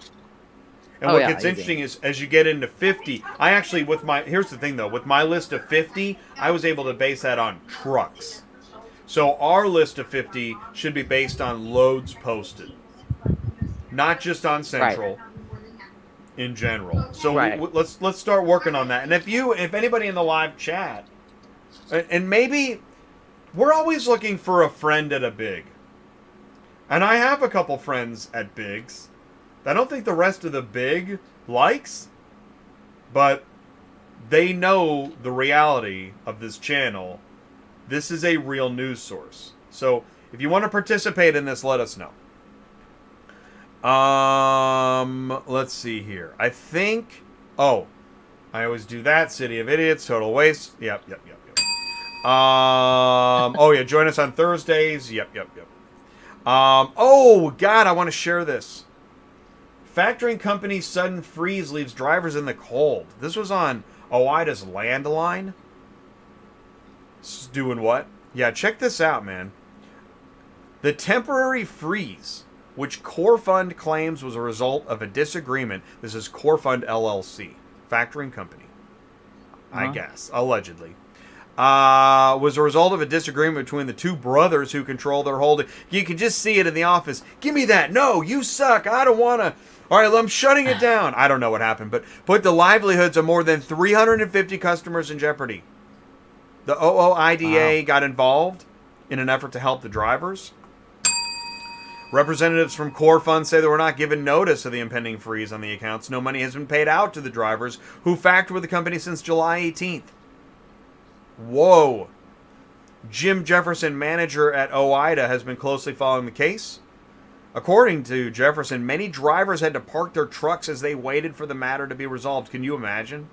And Oh, what yeah, gets easy. interesting is as you get into 50, I actually, here's the thing though, with my list of 50, I was able to base that on trucks. So our list of 50 should be based on loads posted, not just on Central. Right. In general. So Right. let's start working on that. And if anybody in the live chat, and maybe we're always looking for a friend at a big, and I have a couple friends at bigs. I don't think the rest of the big likes, but they know the reality of this channel. This is a real news source. So if you want to participate in this, let us know. Let's see here. I think. Oh, I always do that. City of Idiots, Total Waste. Yep. Oh yeah, join us on Thursdays. Yep. Oh God, I want to share this. Factoring company's sudden freeze leaves drivers in the cold. This was on OIDA's landline. Doing what? Yeah, check this out, man. The temporary freeze, which Core Fund claims was a result of a disagreement. This is Core Fund LLC, factoring company, I guess, allegedly. Was a result of a disagreement between the two brothers who control their holding. You can just see it in the office. Give me that. No, you suck. I don't want to. All right, I'm shutting it down. I don't know what happened, but put the livelihoods of more than 350 customers in jeopardy. The OOIDA got involved in an effort to help the drivers. Representatives from Core Fund say they were not given notice of the impending freeze on the accounts. No money has been paid out to the drivers who factored with the company since July 18th. Whoa. Jim Jefferson, manager at OIDA, has been closely following the case. According to Jefferson, many drivers had to park their trucks as they waited for the matter to be resolved. Can you imagine?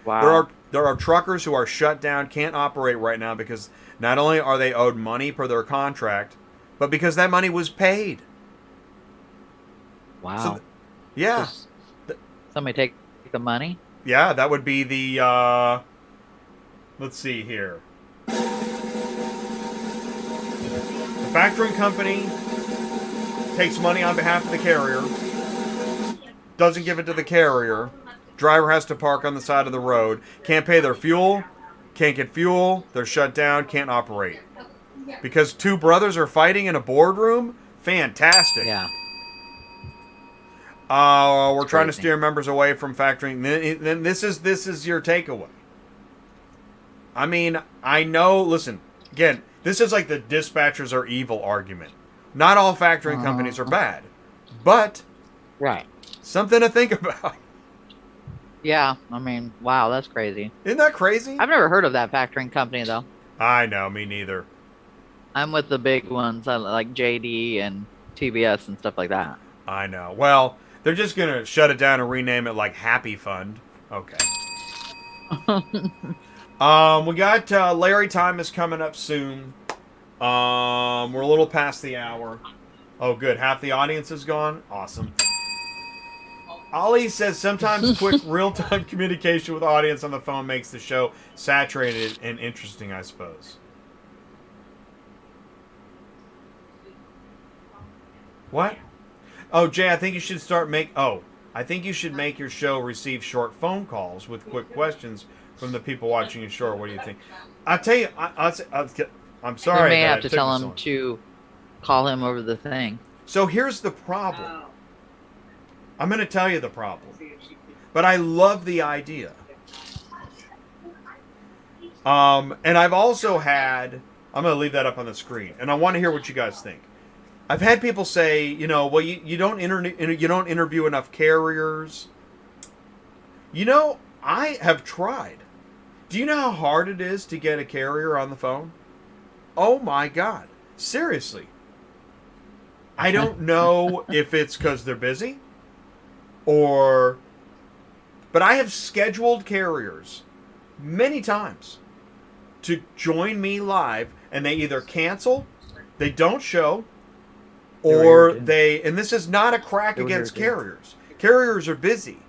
Wow. There are truckers who are shut down, can't operate right now because not only are they owed money per their contract, but because that money was paid. Wow. So, yeah. Somebody take the money? Yeah, that would be the, let's see here. The factoring company takes money on behalf of the carrier, doesn't give it to the carrier, driver has to park on the side of the road, can't pay their fuel, can't get fuel, they're shut down, can't operate. Because two brothers are fighting in a boardroom? Fantastic. Yeah. We're trying to steer members away from factoring. Then this is your takeaway. I mean, I know, listen, again, this is like the dispatchers are evil argument. Not all factoring companies are bad, but right. Something to think about. Yeah, I mean, wow, that's crazy. Isn't that crazy? I've never heard of that factoring company, though. I know, me neither. I'm with the big ones, like JD and TBS and stuff like that. I know. Well, they're just going to shut it down and rename it like Happy Fund. Okay. We got Larry time is coming up soon. We're a little past the hour. Oh, good. Half the audience is gone. Awesome. Ollie says sometimes quick real-time communication with audience on the phone makes the show saturated and interesting, I suppose. What? Oh, Jay, I think you should I think you should make your show receive short phone calls with quick questions from the people watching your show. What do you think? I'll tell you, I'm sorry. We may have to tell him to call him over the thing. So here's the problem. I'm going to tell you the problem. But I love the idea. And I've also had, I'm going to leave that up on the screen, and I want to hear what you guys think. I've had people say, well, you don't interview enough carriers. I have tried. Do you know how hard it is to get a carrier on the phone? Oh my God. Seriously. I don't know if it's because they're busy but I have scheduled carriers many times to join me live, and they either cancel, they don't show, or and this is not a crack against carriers. Carriers are busy,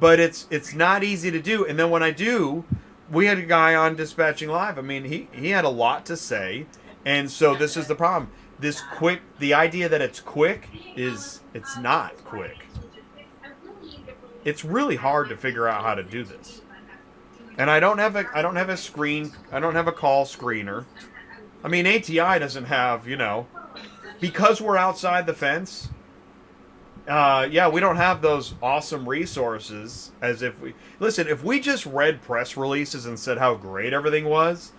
but it's not easy to do. And then when I do, we had a guy on Dispatching Live. I mean, he had a lot to say, and so this is the problem. The idea that it's quick it's not quick. It's really hard to figure out how to do this. And I don't have a call screener. I mean, ATI doesn't have, because we're outside the fence. We don't have those awesome resources as if if we just read press releases and said how great everything was,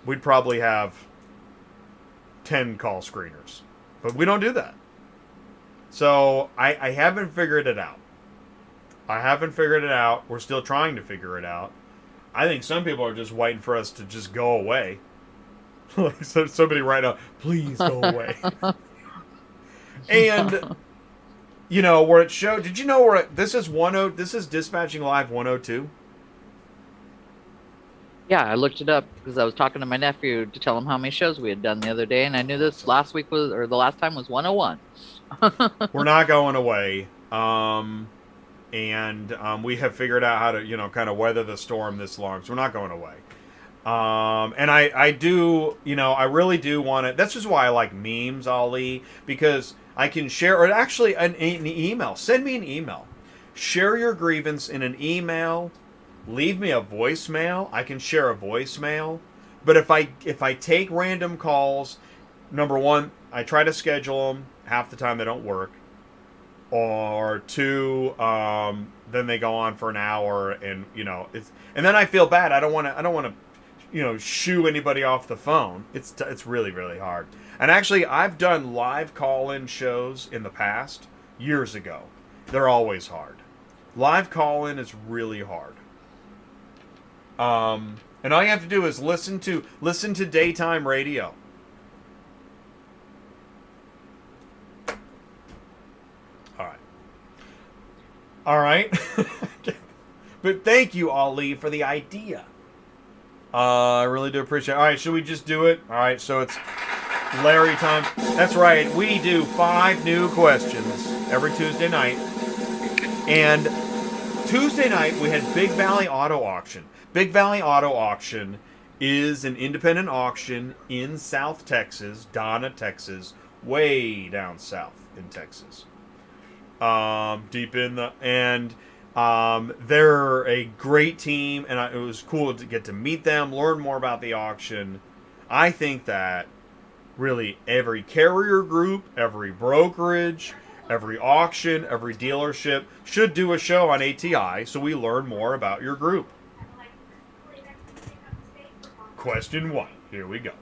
we'd probably have 10 call screeners. But we don't do that. So I haven't figured it out. We're still trying to figure it out. I think some people are just waiting for us to just go away. So somebody right now, please go away. And where it showed, did you know this is Dispatching Live 102? Yeah, I looked it up because I was talking to my nephew to tell him how many shows we had done the other day, and I knew this last time was 101. We're not going away. We have figured out how to, kind of weather the storm this long, so we're not going away. And I do, I really do want to. That's just why I like memes, Ali, because I can share, or actually an email. Send me an email. Share your grievance in an email. Leave me a voicemail. I can share a voicemail. But if I take random calls, number one, I try to schedule them. Half the time they don't work. Or two, then they go on for an hour, and and then I feel bad. I don't want to, shoo anybody off the phone. It's really, really hard. And actually, I've done live call-in shows in the past, years ago. They're always hard. Live call-in is really hard. And all you have to do is listen to daytime radio. All right. But thank you, Ali, for the idea. I really do appreciate it. All right, should we just do it? All right, so it's Larry time. That's right. We do 5 new questions every Tuesday night. And Tuesday night, we had Big Valley Auto Auction. Big Valley Auto Auction is an independent auction in South Texas, Donna, Texas, way down south in Texas. Deep in the, and they're a great team, and it was cool to get to meet them, learn more about the auction. I think that really every carrier group, every brokerage, every auction, every dealership should do a show on ATI so we learn more about your group. Question 1. Here we go.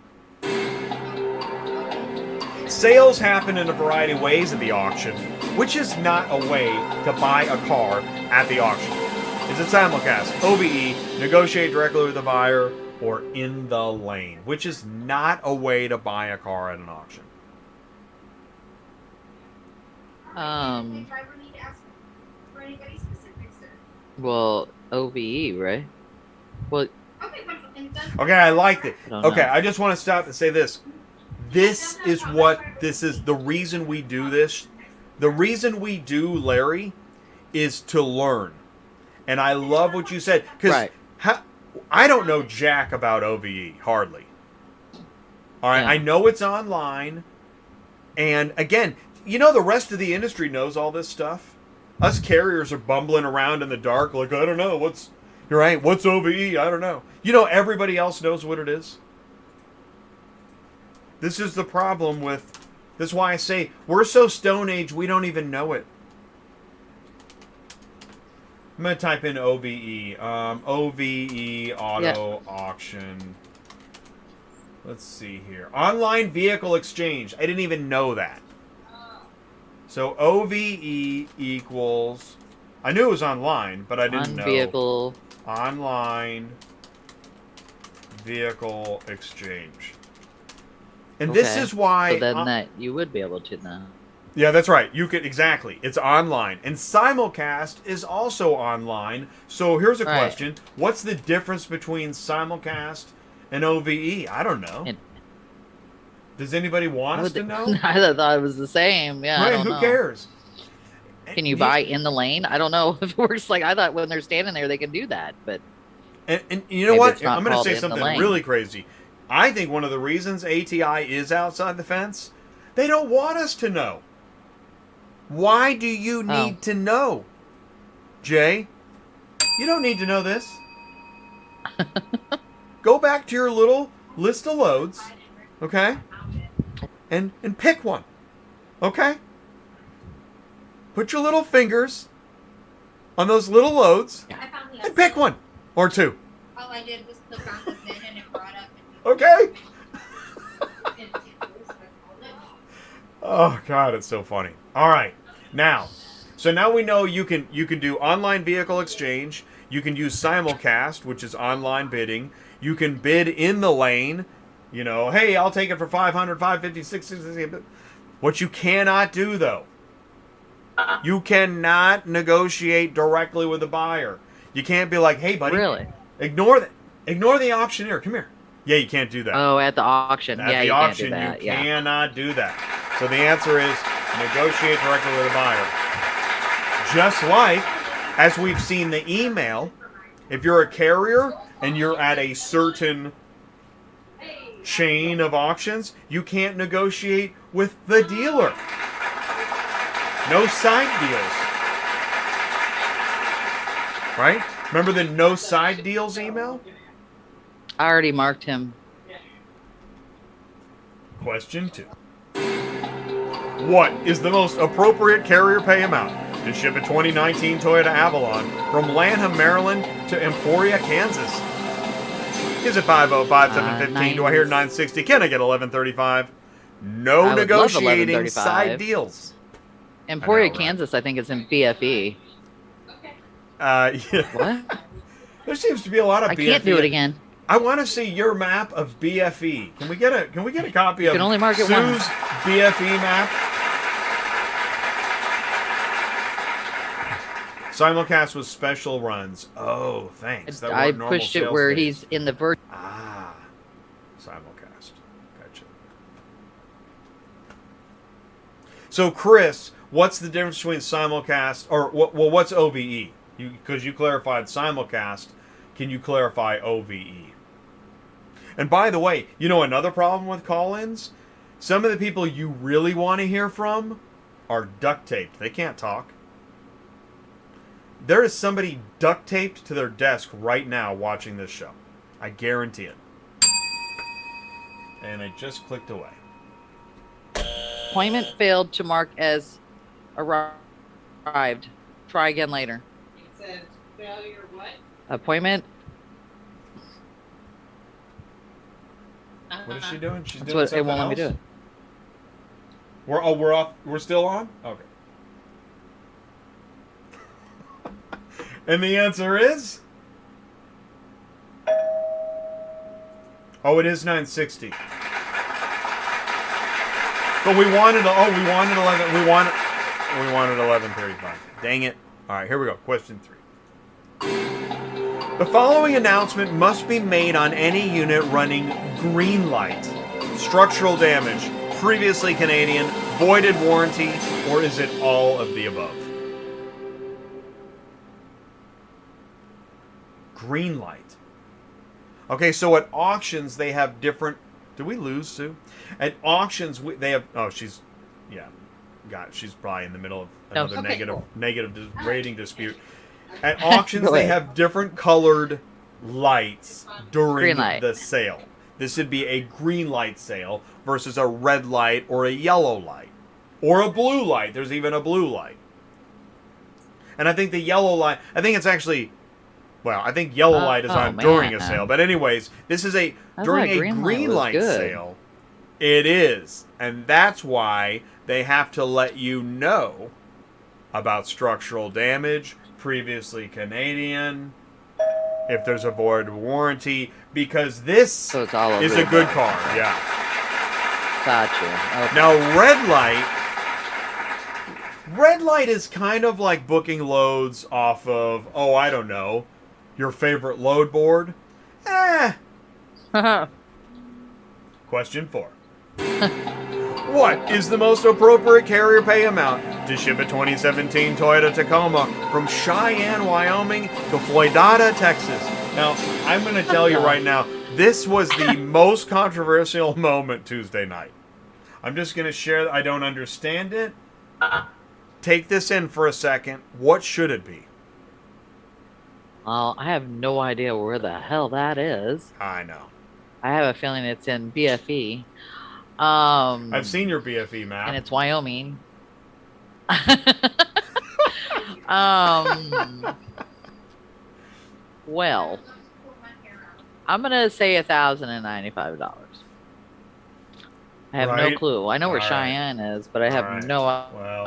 Sales happen in a variety of ways at the auction, which is not a way to buy a car at the auction. Is it simulcast, OBE, negotiate directly with the buyer, or in the lane, which is not a way to buy a car at an auction? Well, OBE, right? Well, okay, I liked it. Okay, know. I just want to stop and say this. This is the reason we do this. The reason we do, Larry, is to learn. And I love what you said. Because I don't know jack about OVE, hardly. All right, yeah. I know it's online. And again, the rest of the industry knows all this stuff. Us carriers are bumbling around in the dark like, I don't know, what's OVE? I don't know. Everybody else knows what it is. This is the problem with... This is why I say we're so Stone Age we don't even know it. I'm going to type in OVE. OVE Auto Auction. Let's see here. Online Vehicle Exchange. I didn't even know that. So OVE equals... I knew it was online, but I didn't know. Online Vehicle Exchange. And this is why... So then that you would be able to now. Yeah, that's right. You could... Exactly. It's online. And simulcast is also online. So here's a question. What's the difference between simulcast and OVE? I don't know. Does anybody want us to know? I thought it was the same. Yeah, right, who cares? Can you buy in the lane? I don't know if it works like... I thought when they're standing there they can do that, but... And you know Maybe what? it's not I'm going to called say in the something lane. really crazy. I think one of the reasons ATI is outside the fence, they don't want us to know. Why do you need to know, Jay? You don't need to know this. Go back to your little list of loads, okay? And pick one, okay? Put your little fingers on those little loads and pick one or two. All I did was click on the VIN and it brought up. Okay? Oh God, it's so funny. All right, now, so now we know you can do online vehicle exchange. You can use simulcast, which is online bidding. You can bid in the lane. You know, hey, I'll take it for 500, 550, 660. What you cannot do though, you cannot negotiate directly with the buyer. You can't be like, hey, buddy, Really? ignore the auctioneer. Come here. Yeah, you can't do that. Oh, at the auction. At Yeah, the you auction, can't do that. you cannot do that. So the answer is negotiate directly with the buyer. Just like, as we've seen the email, if you're a carrier and you're at a certain chain of auctions, you can't negotiate with the dealer. No side deals. Right? Remember the no side deals email? I already marked him. Question 2. What is the most appropriate carrier pay amount to ship a 2019 Toyota Avalon from Lanham, Maryland to Emporia, Kansas? Is it 505, 715? Do I hear 960? Can I get 1135? No I would love negotiating 1135. side deals. Emporia, I know, right? Kansas, I think is in BFE. Yeah. What? There seems to be a lot of I BFE. can't do it again. I want to see your map of BFE. Can we get a copy of can only mark it Sue's once. BFE map? Simulcast with special runs. Oh, thanks. That I weren't normal pushed it sales where days. he's in the virtual. Ah, simulcast. Gotcha. So, Chris, what's the difference between simulcast or what's OVE? Because you clarified simulcast. Can you clarify OVE? And by the way, you know another problem with call-ins? Some of the people you really want to hear from are duct taped. They can't talk. There is somebody duct taped to their desk right now watching this show. I guarantee it. And I just clicked away. Appointment failed to mark as arrived. Try again later. It said failure what? Appointment. What is she doing? She's That's doing what it something won't let me else? do it. We're off. We're still on? Okay. And the answer is? Oh, it is 960. But we wanted 11. We wanted 1135. Dang it. All right, here we go. Question 3. The following announcement must be made on any unit running green light. Structural damage, previously Canadian, voided warranty, or is it all of the above? Green light. Okay, so at auctions they have different. Did we lose Sue? At auctions they have. Oh, she's. Yeah, got it. She's probably in the middle of another Okay, cool. negative rating dispute. At auctions they have different colored lights during Green light. the sale. This would be a green light sale versus a red light or a yellow light or a blue light. There's even a blue light. And I think the yellow light. I think it's actually. Well, I think yellow light is on during a man. sale. But anyways, this is during a green light was good. sale. It is. And that's why they have to let you know about structural damage, previously Canadian, if there's a void warranty, because this So it's all over is the a good place. car. Yeah. Gotcha. Okay. Now, red light is kind of like booking loads off of, oh, I don't know, your favorite load board. Question 4. What is the most appropriate carrier pay amount to ship a 2017 Toyota Tacoma from Cheyenne, Wyoming to Fugeddaboutit, Texas. Now, I'm going to tell you right now, this was the most controversial moment Tuesday night. I'm just going to share that I don't understand it. Take this in for a second. What should it be? Well, I have no idea where the hell that is. I know. I have a feeling it's in BFE. I've seen your BFE map. And it's Wyoming. Well, I'm gonna say $1,095. I have no clue. I know where Cheyenne is, but I have no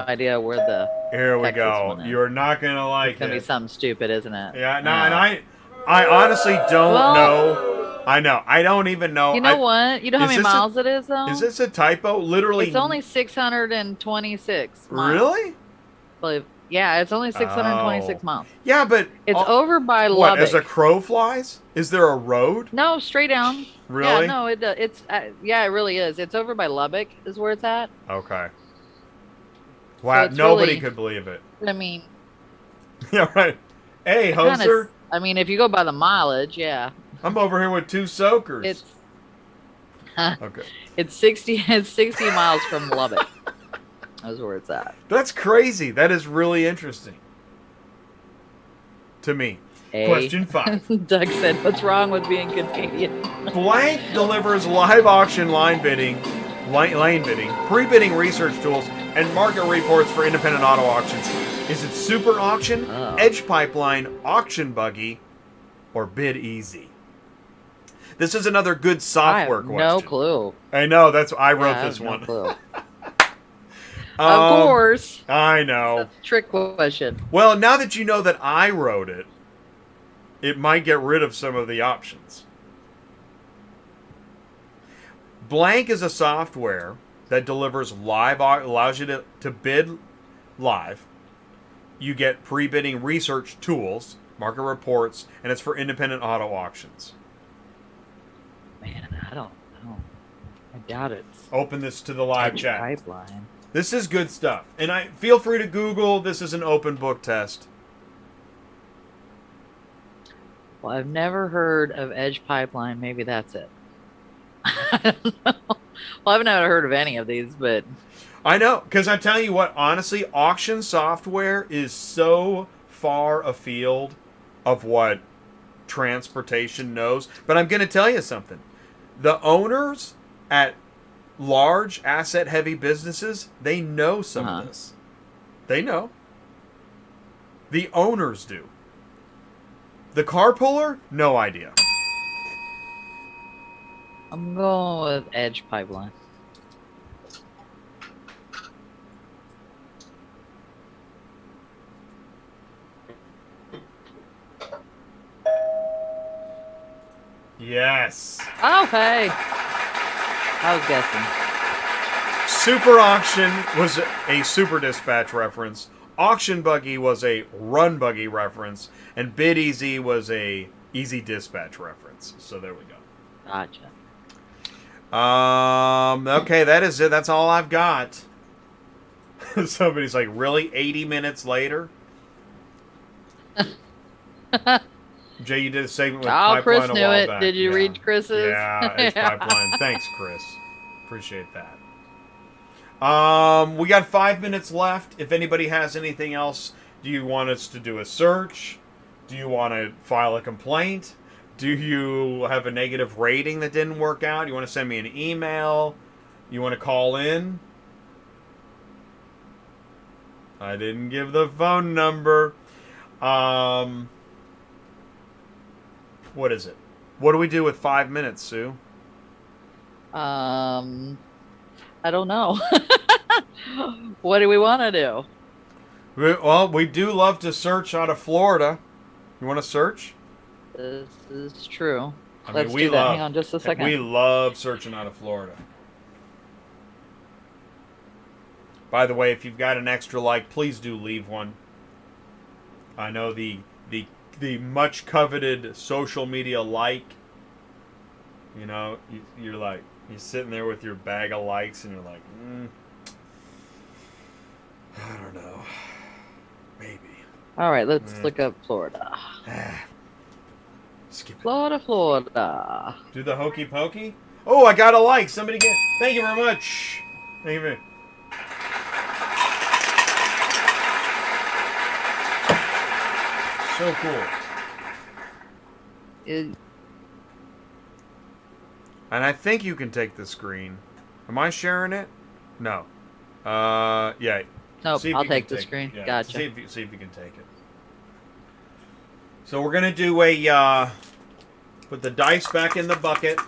idea where the. Here we Texas go. one is. You're not gonna like It's gonna be something stupid, isn't it? Yeah, no, and I honestly don't know. I know. I don't even know. You know what? You know how is many this miles it is, though? Is this a typo? Literally. It's only 626 miles. Really? Yeah, it's only 626 miles. Yeah, but it's over by what, Lubbock. as a crow flies? Is there a road? No, straight down. Really? Yeah, no, it's yeah, it really is. It's over by Lubbock is where it's at. Okay. Wow, So nobody really, could believe it. I mean. Yeah, right. Hey, hoser. I mean, if you go by the mileage, yeah. I'm over here with 2 soakers. It's okay. It's 60 miles from Lubbock. That's where it's at. That's crazy. That is really interesting. To me. Question 5. Doug said, "What's wrong with being Canadian?" Blank delivers live auction lane bidding, pre-bidding research tools, and market reports for independent auto auctions. Is it Super Auction, Edge Pipeline, Auction Buggy, or Bid Easy? This is another good software question. No clue. I know. I wrote this no one. Clue. Of course. I know. That's a trick question. Well, now that you know that I wrote it, it might get rid of some of the options. Blank is a software that delivers allows you to bid live. You get pre-bidding research tools, market reports, and it's for independent auto auctions. Man, I don't know. I doubt it's. Open this to the live chat. Pipeline. This is good stuff. And feel free to Google. This is an open book test. Well, I've never heard of Edge Pipeline. Maybe that's it. I don't know. Well, I've never heard of any of these, but... I know, because I tell you what, honestly, auction software is so far afield of what transportation knows. But I'm going to tell you something. The owners at large asset-heavy businesses, they know some of this. They know. The owners do. The car puller, no idea. I'm going with Edge Pipeline. Yes. Oh, hey. I was guessing. Super Auction was a Super Dispatch reference. Auction Buggy was a Run Buggy reference. And Bid Easy was a Easy Dispatch reference. So there we go. Gotcha. Okay, that is it. That's all I've got. Somebody's like, really? 80 minutes later? Jay, you did a segment with Pipeline Chris a knew while it. back. Did you read Chris's? Yeah, it's Pipeline. Thanks, Chris. Appreciate that. We got 5 minutes left. If anybody has anything else, do you want us to do a search? Do you want to file a complaint? Do you have a negative rating that didn't work out? You want to send me an email? You want to call in? I didn't give the phone number. What is it? What do we do with 5 minutes, Sue? I don't know. What do we want to do? Well, we do love to search out of Florida. You want to search? This is true. I mean, Let's we do that. love, Hang on just a second. We love searching out of Florida. By the way, if you've got an extra like, please do leave one. I know the much coveted social media like. You know, you're like, you're sitting there with your bag of likes and you're like, I don't know. Maybe. All right, let's look up Florida. Skip it. Florida. Do the hokey pokey. Oh, I got a like. Somebody get. Thank you very much. Thank you very. So cool. And I think you can take the screen. Am I sharing it? No. Yeah. Nope, See if I'll you take can the take screen. it. Yeah. Gotcha. See if you can take it. So we're gonna do a put the dice back in the bucket.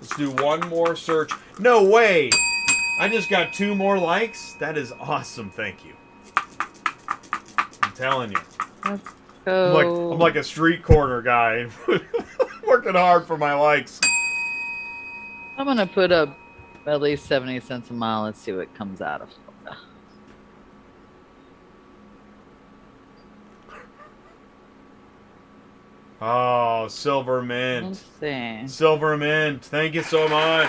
Let's do one more search. No way! I just got 2 more likes. That is awesome. Thank you. I'm telling you. Let's go. I'm like a street corner guy, working hard for my likes. I'm gonna put up at least 70 cents a mile. Let's see what comes out of Florida. Oh, Silver Mint. Let's see. Silver Mint. Thank you so much.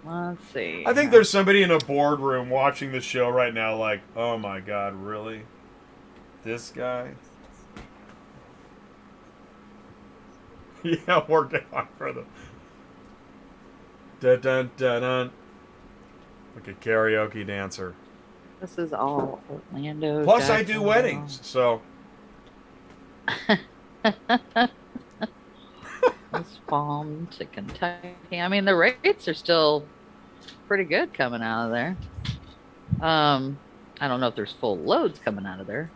Let's see. I think there's somebody in a boardroom watching the show right now like, oh my god, really? This guy? Yeah, working hard for them. Dun dun dun dun. Like a karaoke dancer. This is all Orlando. Plus, I do weddings, so. This farm to Kentucky. I mean, the rates are still pretty good coming out of there. I don't know if there's full loads coming out of there.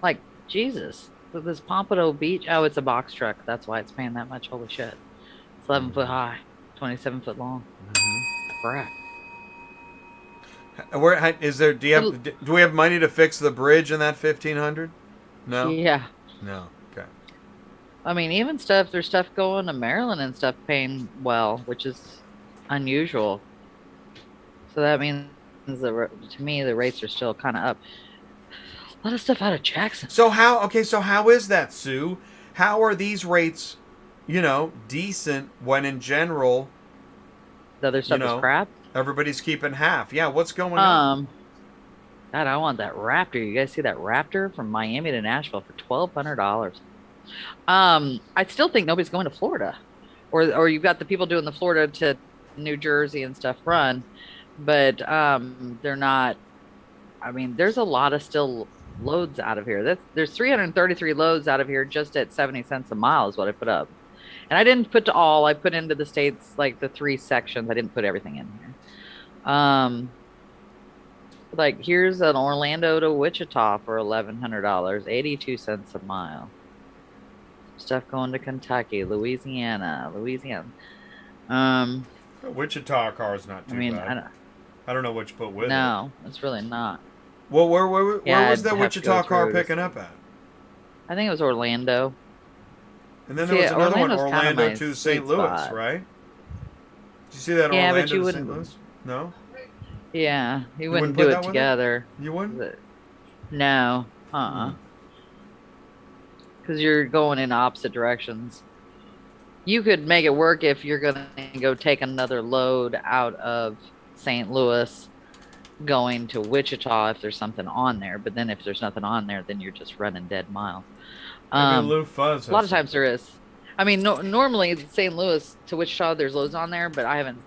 Like, Jesus. This Pompano Beach. Oh, it's a box truck. That's why it's paying that much. Holy shit. It's 11 foot high, 27 foot long. Crap. Where is there? Do we have money to fix the bridge in that 1500? No. Yeah. No. Okay. I mean, even stuff. There's stuff going to Maryland and stuff paying well, which is unusual. So that means to me the rates are still kind of up. A lot of stuff out of Jackson. So how is that, Sue? How are these rates, decent when in general The other stuff is crap. everybody's keeping half? Yeah, what's going on? God, I want that Raptor. You guys see that Raptor from Miami to Nashville for $1,200? I still think nobody's going to Florida, or you've got the people doing the Florida to New Jersey and stuff run, but they're not. I mean, there's a lot of still loads out of here. There's 333 loads out of here just at 70 cents a mile is what I put up. And I didn't put to all. I put into the states like the 3 sections. I didn't put everything in here. Like here's an Orlando to Wichita for $1,100, 82 cents a mile. Stuff going to Kentucky, Louisiana. Wichita car's not too bad. I don't know what you put with it. No, it's really not. Well, where was that I'd have to Wichita go car through picking up at? I think it was Orlando. And then there was another one, Orlando's kinda Orlando my to sweet St. Louis, spot. right? Did you see that Yeah, but Orlando you to wouldn't- St. Louis? No? Yeah, you wouldn't wouldn't put do that it with it? together. You wouldn't? But- No, because you're going in opposite directions. You could make it work if you're going to go take another load out of St. Louis going to Wichita if there's something on there. But then if there's nothing on there, then you're just running dead miles. Maybe Lou Fuzz A lot has of times there is. I mean, normally St. Louis to Wichita, there's loads on there, but I haven't.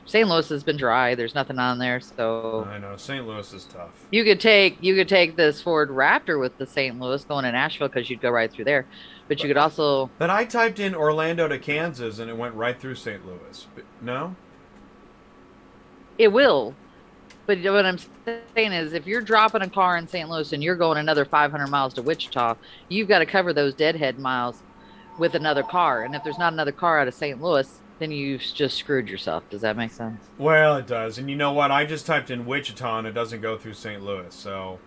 St. Louis has been dry. There's nothing on there, so I know St. Louis is tough. you could take this Ford Raptor with the St. Louis going to Nashville because you'd go right through there. But you could also. But I typed in Orlando to Kansas and it went right through St. Louis. No? It will. But what I'm saying is if you're dropping a car in St. Louis and you're going another 500 miles to Wichita, you've got to cover those deadhead miles with another car. And if there's not another car out of St. Louis, then you've just screwed yourself. Does that make sense? Well, it does. And you know what? I just typed in Wichita and it doesn't go through St. Louis, so.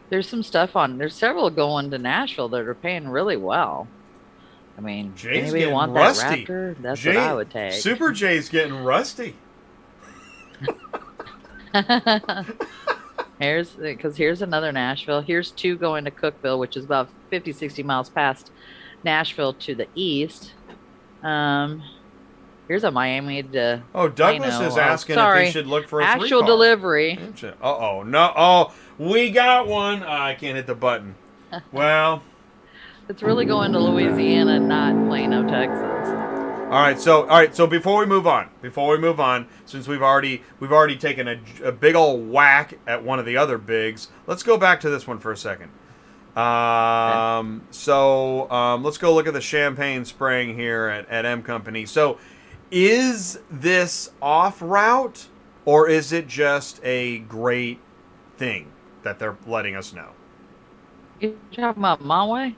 There's some stuff on. There's several going to Nashville that are paying really well. I mean, Jay's anybody getting want rusty. that Raptor? That's what I would take. Super Jay's getting rusty. Here's another Nashville. Here's 2 going to Cookeville, which is about 50, 60 miles past Nashville to the east. Here's a Miami to Oh, Douglas Plano. is asking if sorry. he should look for a Actual 3-car. delivery. Uh-oh. No. Oh, we got one. I can't hit the button. Well, It's really going to Louisiana, not Plano, Texas. all right. So before we move on, since we've already taken a big old whack at one of the other bigs, let's go back to this one for a second. Let's go look at the champagne spraying here at M Company. So, is this off route, or is it just a great thing that they're letting us know? You talking about Montway?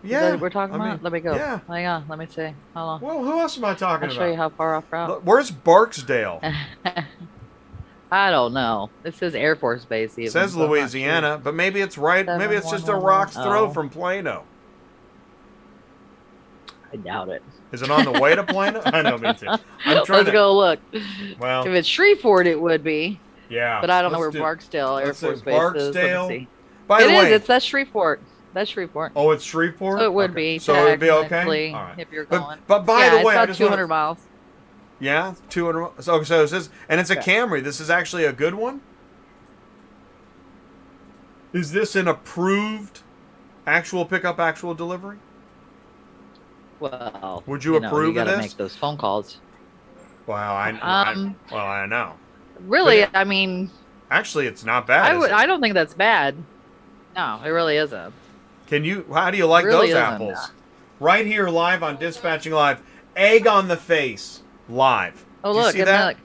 Is that Yeah, what we're talking about? Let me go. Yeah. Hang on. Let me see. Hold on. Well, who else am I talking I'll about? show you how far off route. Look, where's Barksdale? I don't know. It says Air Force Base. Even, It says so I'm not Louisiana, sure. but maybe it's right. Maybe it's just a rock's throw 7110. from Plano. I doubt it. Is it on the way to Plano? I know, me too. I'm trying Let's to go look. Well, If it's Shreveport, it would be. yeah. But I don't know let's where Barksdale Air let's say Force Base is. Barksdale. Let me see. By the way, That's Shreveport. That's Shreveport. oh, it's Shreveport. So it would Okay. be. So it would be okay. technically, All right. if you're going. But by the yeah, way, it's I about just 200 wanna, miles. Yeah, 200. So it says, and it's a Yeah. Camry. This is actually a good one. Is this an approved actual pickup, actual delivery? Well, Would you approve you of gotta this? make those phone calls. Well, I know. Really, I mean, Actually, it's not bad. is it? I don't think that's bad. No, it really isn't. How do you like Really those isn't. apples? Right here, live on Dispatching Live. Egg on the face, live. Oh, Do you look, see and that? look.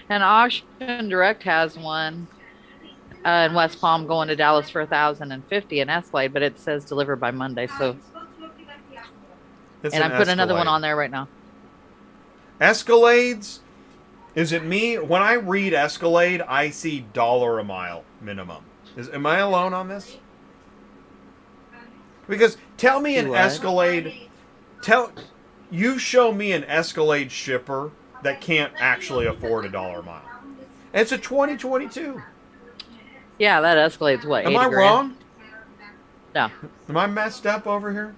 And Auction Direct has one in West Palm going to Dallas for 1,050 in Escalade, but it says delivered by Monday. So, It's and an I'm putting another one Escalade. on there right now. Escalades? Is it me? When I read Escalade, I see $1 a mile minimum. Am I alone on this? Because tell me an You what? Escalade. You show me an Escalade shipper that can't actually afford $1 a mile. It's a 2022. Yeah, that Escalade's what? Am 80 I grand? wrong? No. Am I messed up over here?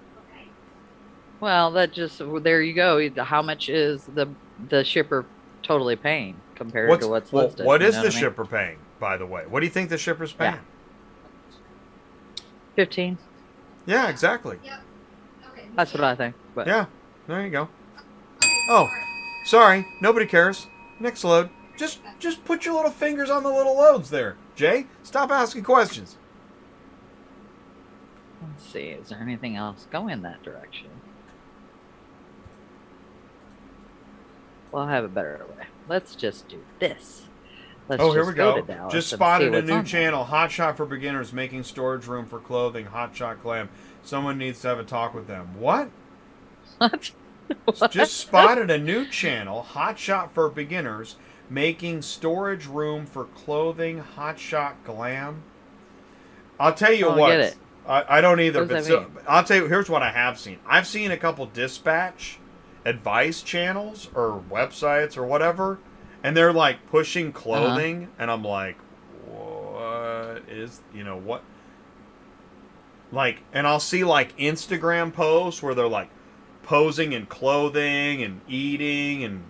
Well, there you go. How much is the shipper totally paying compared to what's listed? What you is know the what I mean? shipper paying, by the way? What do you think the shipper's paying? Yeah. 15. Yeah, exactly. That's what I think. But Yeah, there you go. Oh, sorry, nobody cares. Next load. Just put your little fingers on the little loads there, Jay. Stop asking questions. let's see. Is there anything else going that direction? Well, I'll have a better way. Let's just do this. Let's Oh, here just we go. to Dallas Just and spotted see a what's new on channel, Hot Shot for Beginners, making storage room for clothing. Hot Shot Glam. Someone needs to have a talk with them. What? What? Just spotted a new channel, Hot Shot for Beginners, making storage room for clothing. Hot Shot Glam. I'll tell you I don't what. get it. I don't either. What does But that mean? I'll tell you. Here's what I have seen. I've seen a couple dispatch advice channels or websites or whatever, and they're like pushing clothing, and I'm like, what is what? Like, and I'll see like Instagram posts where they're like posing in clothing and eating, and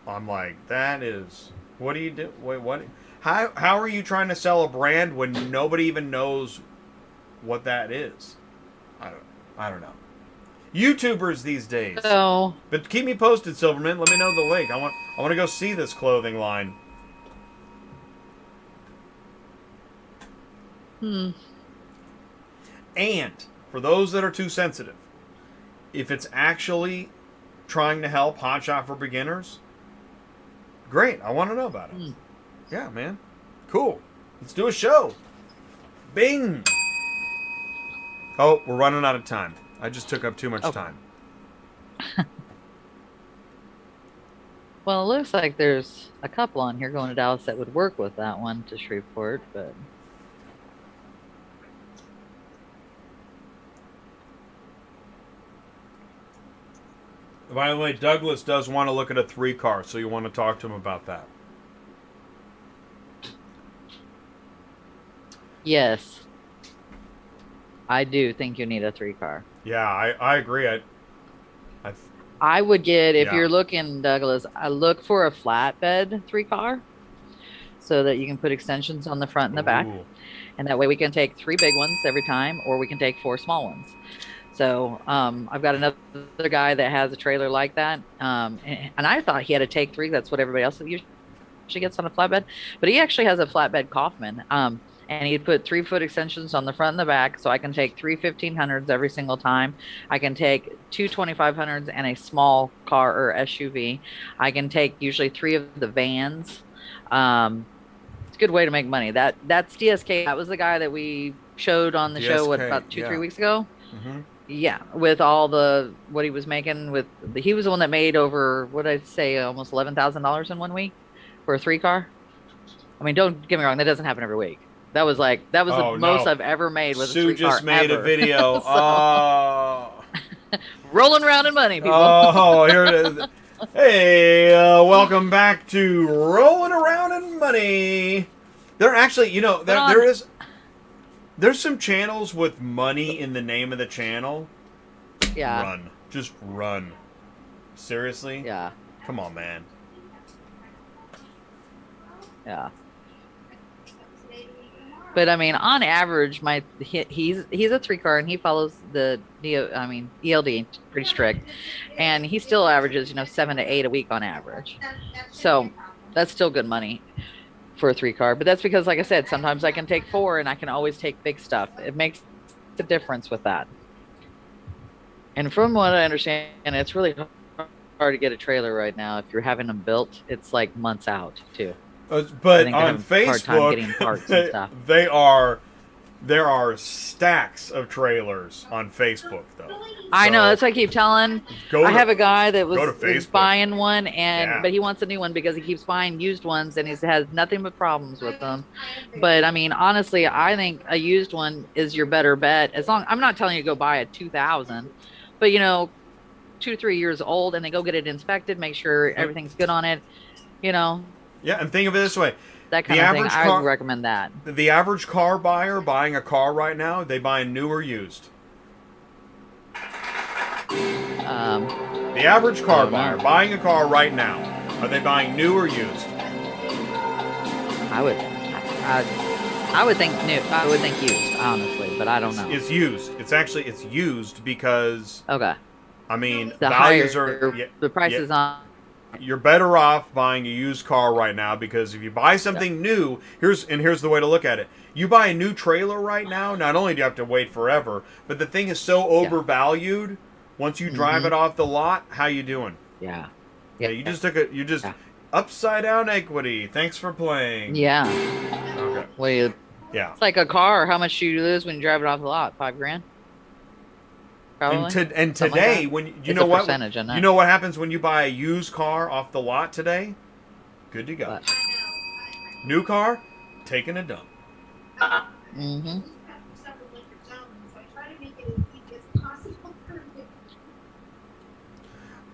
I'm like, that is, what do you do? Wait, what? How are you trying to sell a brand when nobody even knows what that is? I don't know. YouTubers these days. So, But keep me posted, Silverman. Let me know the link. I want to go see this clothing line. And for those that are too sensitive, if it's actually trying to help Hot Shot for Beginners, great. I want to know about it. Yeah, man. Cool. Let's do a show. Bing. Oh, we're running out of time. I just took up too much time. well, it looks like there's a couple on here going to Dallas that would work with that one to Shreveport, but By the way, Douglas does want to look at a 3-car, so you want to talk to him about that. yes, I do think you need a 3-car. Yeah, I agree. I would get, if Yeah. you're looking, Douglas, I look for a flatbed 3-car so that you can put extensions on the front and the back. Ooh. And that way we can take 3 big ones every time, or we can take 4 small ones. So I've got another guy that has a trailer like that. And I thought he had a take 3. That's what everybody else usually gets on a flatbed. But he actually has a flatbed Kaufman. And he'd put 3-foot extensions on the front and the back. So I can take 3 1500s every single time. I can take 2 2500s and a small car or SUV. I can take usually 3 of the vans. It's a good way to make money. That's DSK. That was the guy that we showed on the show, about 2-3 weeks ago? Mm-hmm. Yeah, with all what he was making he was the one that made over, what I'd say, almost $11,000 in 1 week for a 3-car. I mean, don't get me wrong, that doesn't happen every week. That was the most I've ever made with Sue a 3-car. Sue just made ever. a video. Rolling around in money, people. Oh, here it is. Hey, welcome back to Rolling Around in Money. There actually, there's some channels with money in the name of the channel. Yeah. Run. Just run. Seriously? Yeah. Come on, man. Yeah. But I mean, on average, he's a 3-car and he follows the ELD pretty strict, and he still averages 7 to 8 a week on average. So that's still good money for a 3-car. But that's because, like I said, sometimes I can take 4 and I can always take big stuff. It makes a difference with that. And from what I understand, it's really hard to get a trailer right now. If you're having them built, it's like months out too. But on Facebook, there are stacks of trailers on Facebook, though. I know, that's what I keep telling. I have a guy that was buying one, but he wants a new one because he keeps buying used ones, and he has nothing but problems with them. But I mean, honestly, I think a used one is your better bet. I'm not telling you to go buy a 2000, but 2 to 3 years old, and then go get it inspected, make sure everything's good on it. Yeah, and think of it this way. That kind of thing, I would recommend that. The average car buyer buying a car right now, they buy new or used? The average car buyer buying a car right now, are they buying new or used? I would think new. I would think used, honestly, but I don't know. It's used. It's used because... Okay. I mean, the values the prices on... You're better off buying a used car right now, because if you buy something new, here's the way to look at it. You buy a new trailer right now, not only do you have to wait forever, but the thing is so overvalued. Once you drive it off the lot, how you doing? Yeah. You just upside down equity. Thanks for playing. Yeah. Okay. Well, it's like a car. How much do you lose when you drive it off the lot? $5,000? Probably. And today, like when you know what happens when you buy a used car off the lot today? Good to go. What? New car, taking a dump. Mm-hmm.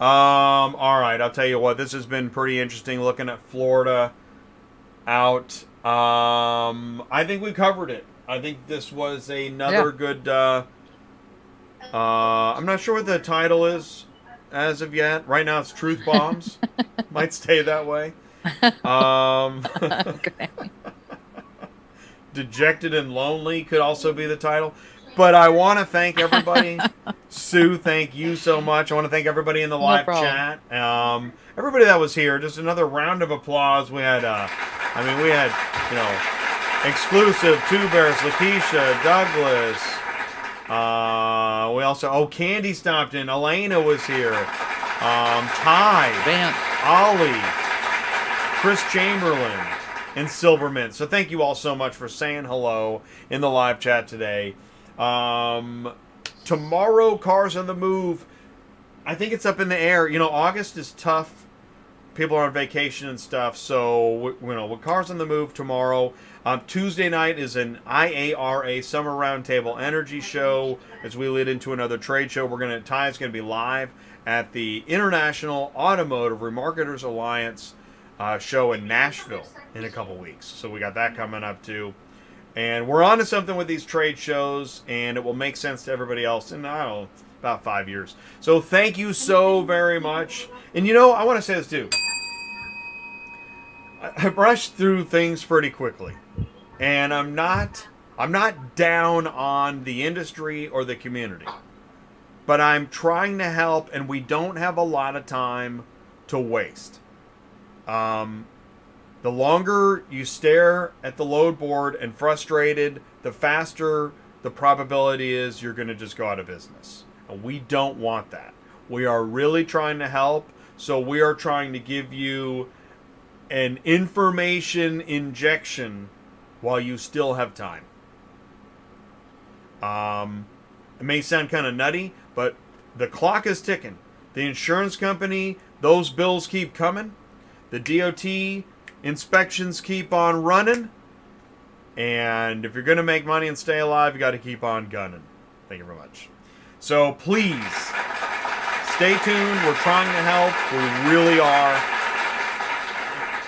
All right, I'll tell you what. This has been pretty interesting looking at Florida out. I think we covered it. I think this was another good. I'm not sure what the title is as of yet. Right now it's Truth Bombs. Might stay that way. Okay. Dejected and Lonely could also be the title. But I want to thank everybody. Sue, thank you so much. I want to thank everybody in the live chat. Everybody that was here. Just another round of applause. We had, exclusive Two Bears, Lakeisha, Douglas. We also, Candy stopped in. Elena was here. Ty, Ollie, Chris Chamberlain, and Silvermint. So thank you all so much for saying hello in the live chat today. Tomorrow, Cars on the Move. I think it's up in the air. August is tough. People are on vacation and stuff. So, with Cars on the Move tomorrow. Tuesday night is an IARA Summer Roundtable Energy Show. As we lead into another trade show, Ty's going to be live at the International Automotive Remarketers Alliance show in Nashville in a couple weeks. So we got that coming up too. And we're on to something with these trade shows, and it will make sense to everybody else. And about 5 years. So thank you so very much. And you know, I want to say this too. I brushed through things pretty quickly, and I'm not down on the industry or the community, but I'm trying to help, and we don't have a lot of time to waste. The longer you stare at the load board and frustrated, the faster the probability is you're going to just go out of business. And we don't want that. We are really trying to help, so we are trying to give you an information injection while you still have time. It may sound kind of nutty, but the clock is ticking. The insurance company, those bills keep coming. The DOT inspections keep on running. And if you're going to make money and stay alive, you got to keep on gunning. Thank you very much. So please, stay tuned. We're trying to help. We really are.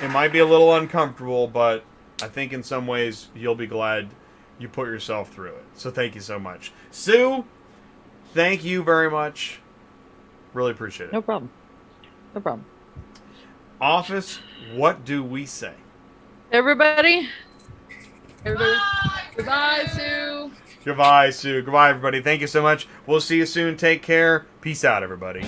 It might be a little uncomfortable, but I think in some ways you'll be glad you put yourself through it. So thank you so much. Sue, thank you very much. Really appreciate it. No problem. No problem. Office, what do we say? Everybody. Goodbye, Sue. Goodbye, Sue. Goodbye, everybody. Thank you so much. We'll see you soon. Take care. Peace out, everybody.